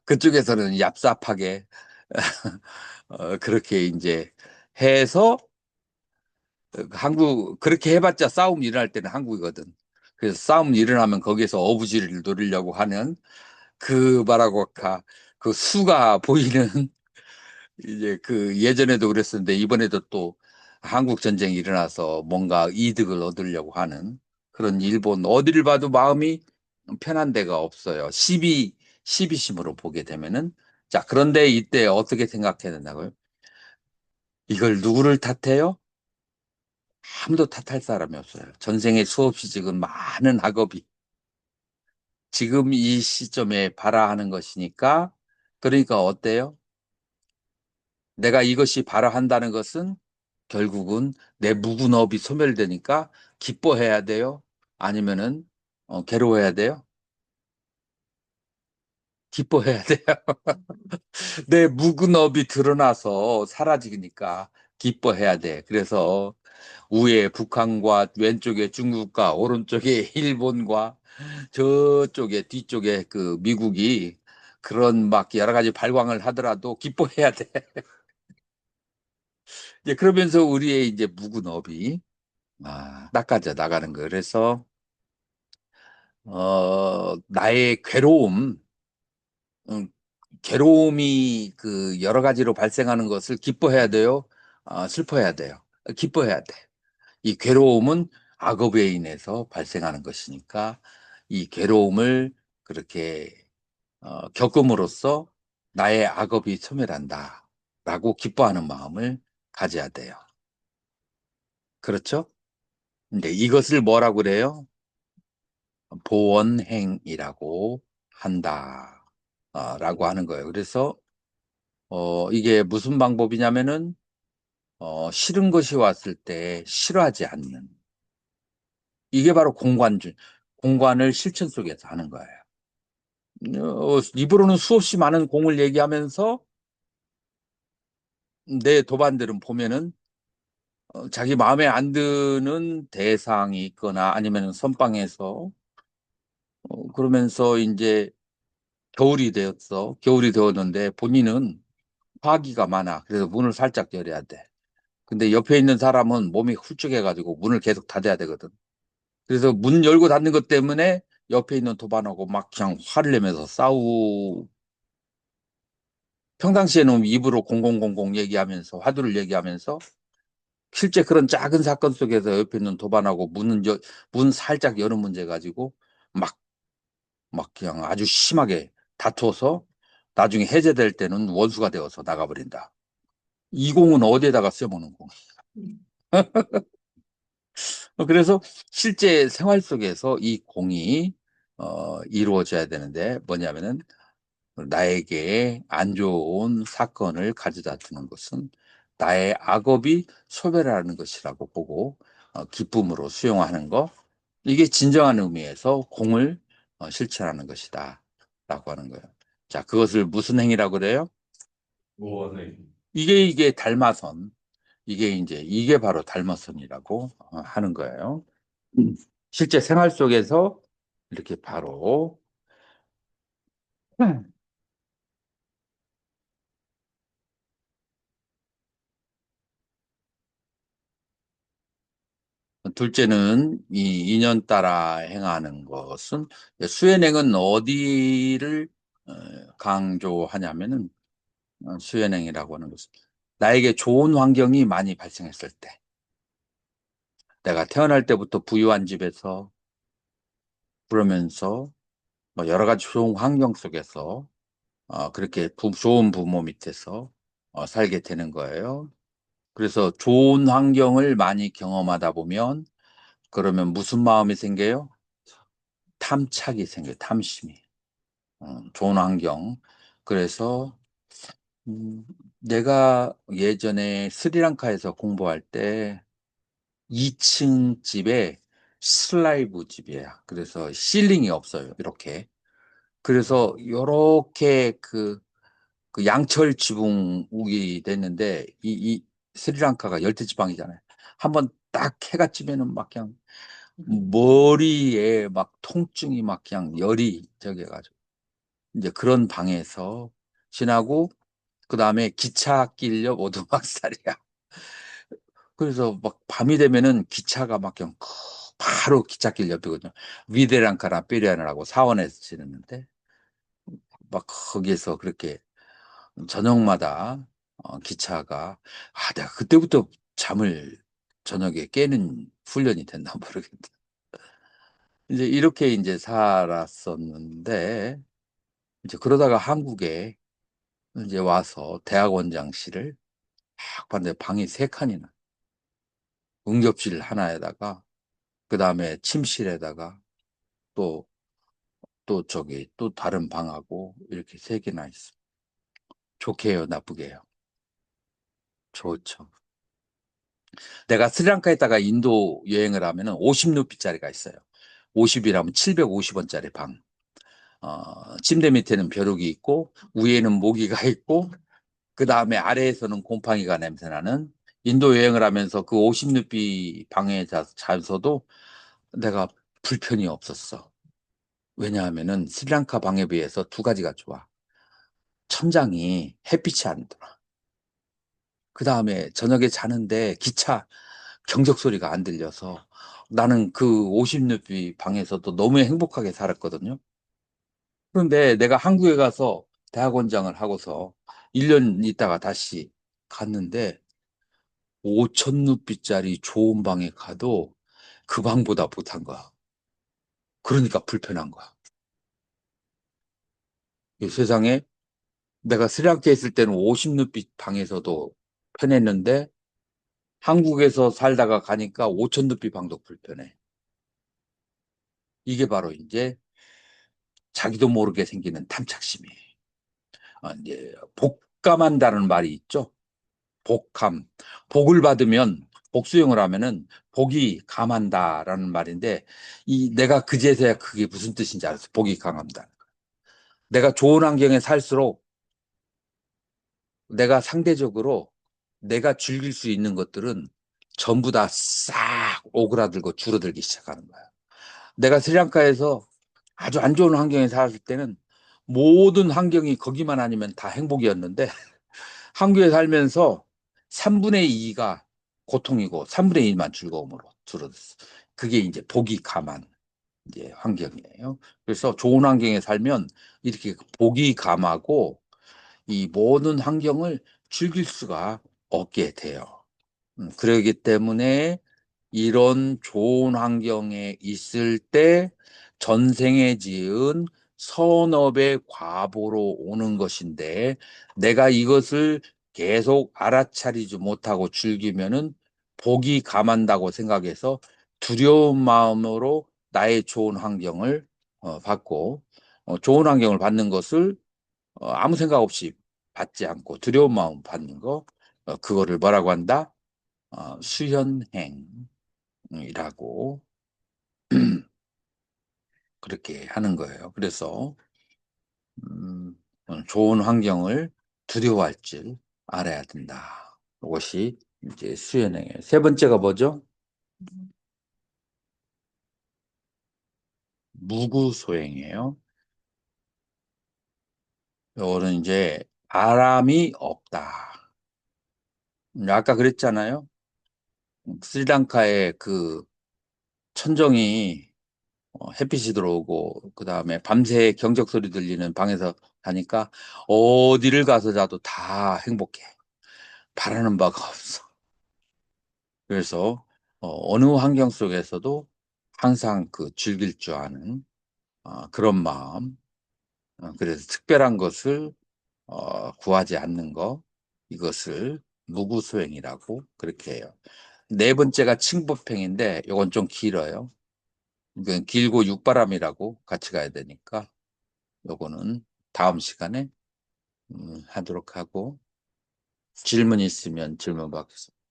그쪽에서는 얍삽하게 그렇게 이제 해서 한국 그렇게 해봤자 싸움 일어날 때는 한국이거든. 그래서 싸움 일어나면 거기에서 어부지를 노리려고 하는 그 뭐라고 할까 그 수가 보이는 이제 그 예전에도 그랬었는데 이번에도 또 한국 전쟁이 일어나서 뭔가 이득을 얻으려고 하는 그런 일본 어디를 봐도 마음이 편한 데가 없어요. 시비심으로 보게 되면은 자 그런데 이때 어떻게 생각해야 된다고요? 이걸 누구를 탓해요? 아무도 탓할 사람이 없어요. 전생에 수없이 지금 많은 학업이 지금 이 시점에 발화하는 것이니까 그러니까 어때요? 내가 이것이 발화한다는 것은 결국은 내 묵은 업이 소멸되니까 기뻐해야 돼요? 아니면은 괴로워해야 돼요? 기뻐해야 돼요. 내 묵은 업이 드러나서 사라지니까 기뻐해야 돼. 그래서 위에 북한과 왼쪽에 중국과 오른쪽에 일본과 저쪽에 뒤쪽에 그 미국이 그런 막 여러 가지 발광을 하더라도 기뻐해야 돼. 이제 그러면서 우리의 이제 묵은 업이 닦아져 나가는 거. 그래서 나의 음, 괴로움이 그 여러 가지로 발생하는 것을 기뻐해야 돼요. 슬퍼해야 돼요. 기뻐해야 돼. 이 괴로움은 악업에 인해서 발생하는 것이니까 이 괴로움을 그렇게 겪음으로써 나의 악업이 소멸한다. 라고 기뻐하는 마음을 가져야 돼요. 그렇죠? 근데 이것을 뭐라고 그래요? 보원행이라고 한다. 라고 하는 거예요. 그래서 이게 무슨 방법이냐면은 싫은 것이 왔을 때 싫어하지 않는 이게 바로 공관을 실천 속에서 하는 거예요. 입으로는 수없이 많은 공을 얘기하면서 내 도반들은 보면은 자기 마음에 안 드는 대상이 있거나 아니면 선방에서 그러면서 이제 겨울이 되었는데 본인은 화기가 많아. 그래서 문을 살짝 열어야 돼. 근데 옆에 있는 사람은 몸이 훌쩍해가지고 문을 계속 닫아야 되거든. 그래서 문 열고 닫는 것 때문에 옆에 있는 도반하고 막 그냥 화를 내면서 싸우고 평상시에는 입으로 공공공공 얘기하면서 화두를 얘기하면서 실제 그런 작은 사건 속에서 옆에 있는 도반하고 문 살짝 여는 문제 가지고 막, 막 그냥 아주 심하게 다투어서 나중에 해제될 때는 원수가 되어서 나가버린다. 이 공은 어디에다가 써먹는 공? 그래서 실제 생활 속에서 이 공이 이루어져야 되는데 뭐냐면은 나에게 안 좋은 사건을 가져다 주는 것은 나의 악업이 소멸하는 것이라고 보고 기쁨으로 수용하는 것 이게 진정한 의미에서 공을 실천하는 것이다 라고 하는 거예요. 자, 그것을 무슨 행위라고 그래요? 보원행. 이게 달마선 이게 바로 달마선이라고 하는 거예요. 실제 생활 속에서 이렇게 바로 둘째는 이 인연 따라 행하는 것은 수연행은 어디를 강조하냐면은 수연행이라고 하는 것은 나에게 좋은 환경이 많이 발생했을 때 내가 태어날 때부터 부유한 집에서 그러면서 뭐 여러 가지 좋은 환경 속에서 그렇게 좋은 부모 밑에서 살게 되는 거예요. 그래서 좋은 환경을 많이 경험하다 보면 그러면 무슨 마음이 생겨요? 탐착이 생겨요. 탐심이. 좋은 환경. 그래서 내가 예전에 스리랑카에서 공부할 때 2층 집에 슬라이브 집이야. 그래서 실링이 없어요. 이렇게. 그래서 요렇게 그 양철 지붕이 됐는데 이 스리랑카가 열대지방이잖아요. 한번 딱 해가 지면은 막 그냥 머리에 막 통증이 막 그냥 열이 저기 해가지고 이제 그런 방에서 지나고 그다음에 기찻길 옆 오두막살이야. 그래서 막 밤이 되면은 기차가 막 그냥 바로 기찻길 옆이거든요. 위데랑카나 삐리아나라고 사원에서 지냈는데 막 거기에서 그렇게 저녁마다 기차가 내가 그때부터 잠을 저녁에 깨는 훈련이 됐나 모르겠다. 이제 이렇게 이제 살았었는데 이제 그러다가 한국에 이제 와서 대학원장실을 딱 봤는데 방이 세 칸이나 응접실 하나에다가 그 다음에 침실에다가 또 저기 또 다른 방하고 이렇게 세 개나 있어. 좋게 해요, 나쁘게 해요? 좋죠. 내가 스리랑카에다가 인도 여행을 하면은 50루피짜리가 있어요. 50이라면 750원짜리 방. 침대 밑에는 벼룩이 있고 위에는 모기가 있고 그 다음에 아래에서는 곰팡이가 냄새나는 인도 여행을 하면서 그 50루피 방에 자서도 내가 불편이 없었어. 왜냐하면은 스리랑카 방에 비해서 두 가지가 좋아. 천장이 햇빛이 안 들어. 그 다음에 저녁에 자는데 기차 경적 소리가 안 들려서 나는 그 50루피 방에서도 너무 행복하게 살았거든요. 그런데 내가 한국에 가서 대학원장을 하고서 1년 있다가 다시 갔는데 5,000루피짜리 좋은 방에 가도 그 방보다 못한 거야. 그러니까 불편한 거야. 이 세상에 내가 스리랑카에 있을 때는 50루피 방에서도 편했는데 한국에서 살다가 가니까 5,000루피 방도 불편해. 이게 바로 이제 자기도 모르게 생기는 탐착심이에요. 이제 복감한다는 말이 있죠. 복감. 복을 받으면 복수형을 하면은 복이 감한다라는 말인데 이 내가 그제서야 그게 무슨 뜻인지 알았어. 복이 감한다. 내가 좋은 환경에 살수록 내가 상대적으로 내가 즐길 수 있는 것들은 전부 다 싹 오그라들고 줄어들기 시작하는 거야. 내가 스리랑카에서 아주 안 좋은 환경에 살았을 때는 모든 환경이 거기만 아니면 다 행복이었는데 한국에 살면서 3분의 2가 고통이고 3분의 1만 즐거움으로 줄어들었어. 그게 이제 복이 감한 이제 환경이에요. 그래서 좋은 환경에 살면 이렇게 복이 감하고 이 모든 환경을 즐길 수가 없게 돼요. 그러기 때문에 이런 좋은 환경에 있을 때 전생에 지은 선업의 과보로 오는 것인데 내가 이것을 계속 알아차리지 못하고 즐기면은 복이 감한다고 생각해서 두려운 마음으로 나의 좋은 환경을 받고 좋은 환경을 받는 것을 아무 생각 없이 받지 않고 두려운 마음 받는 거 그거를 뭐라고 한다? 수현행이라고 그렇게 하는 거예요. 그래서 음, 좋은 환경을 두려워할 줄 알아야 된다. 이것이 이제 수현행이에요. 세 번째가 뭐죠? 무구소행이에요. 이거는 이제 바람이 없다. 아까 그랬잖아요. 스리랑카의 그 천정이 햇빛이 들어오고 그다음에 밤새 경적 소리 들리는 방에서 자니까 어디를 가서 자도 다 행복해. 바라는 바가 없어. 그래서 어느 환경 속에서도 항상 그 즐길 줄 아는 그런 마음. 그래서 특별한 것을 구하지 않는 거 이것을 무구소행이라고 그렇게 해요. 네 번째가 칭법행인데 요건 좀 길어요. 이건 길고 육바람이라고 같이 가야 되니까 요거는 다음 시간에 하도록 하고 질문 있으면 질문 받겠습니다.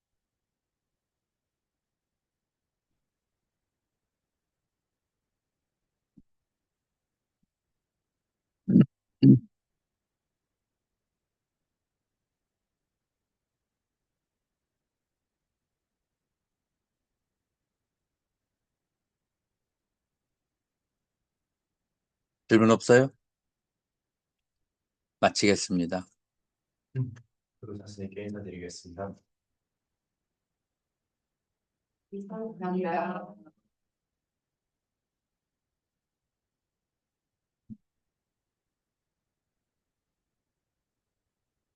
질문 없어요? 마치겠습니다. 그리고 선생님께 인사드리겠습니다. 감사합니다.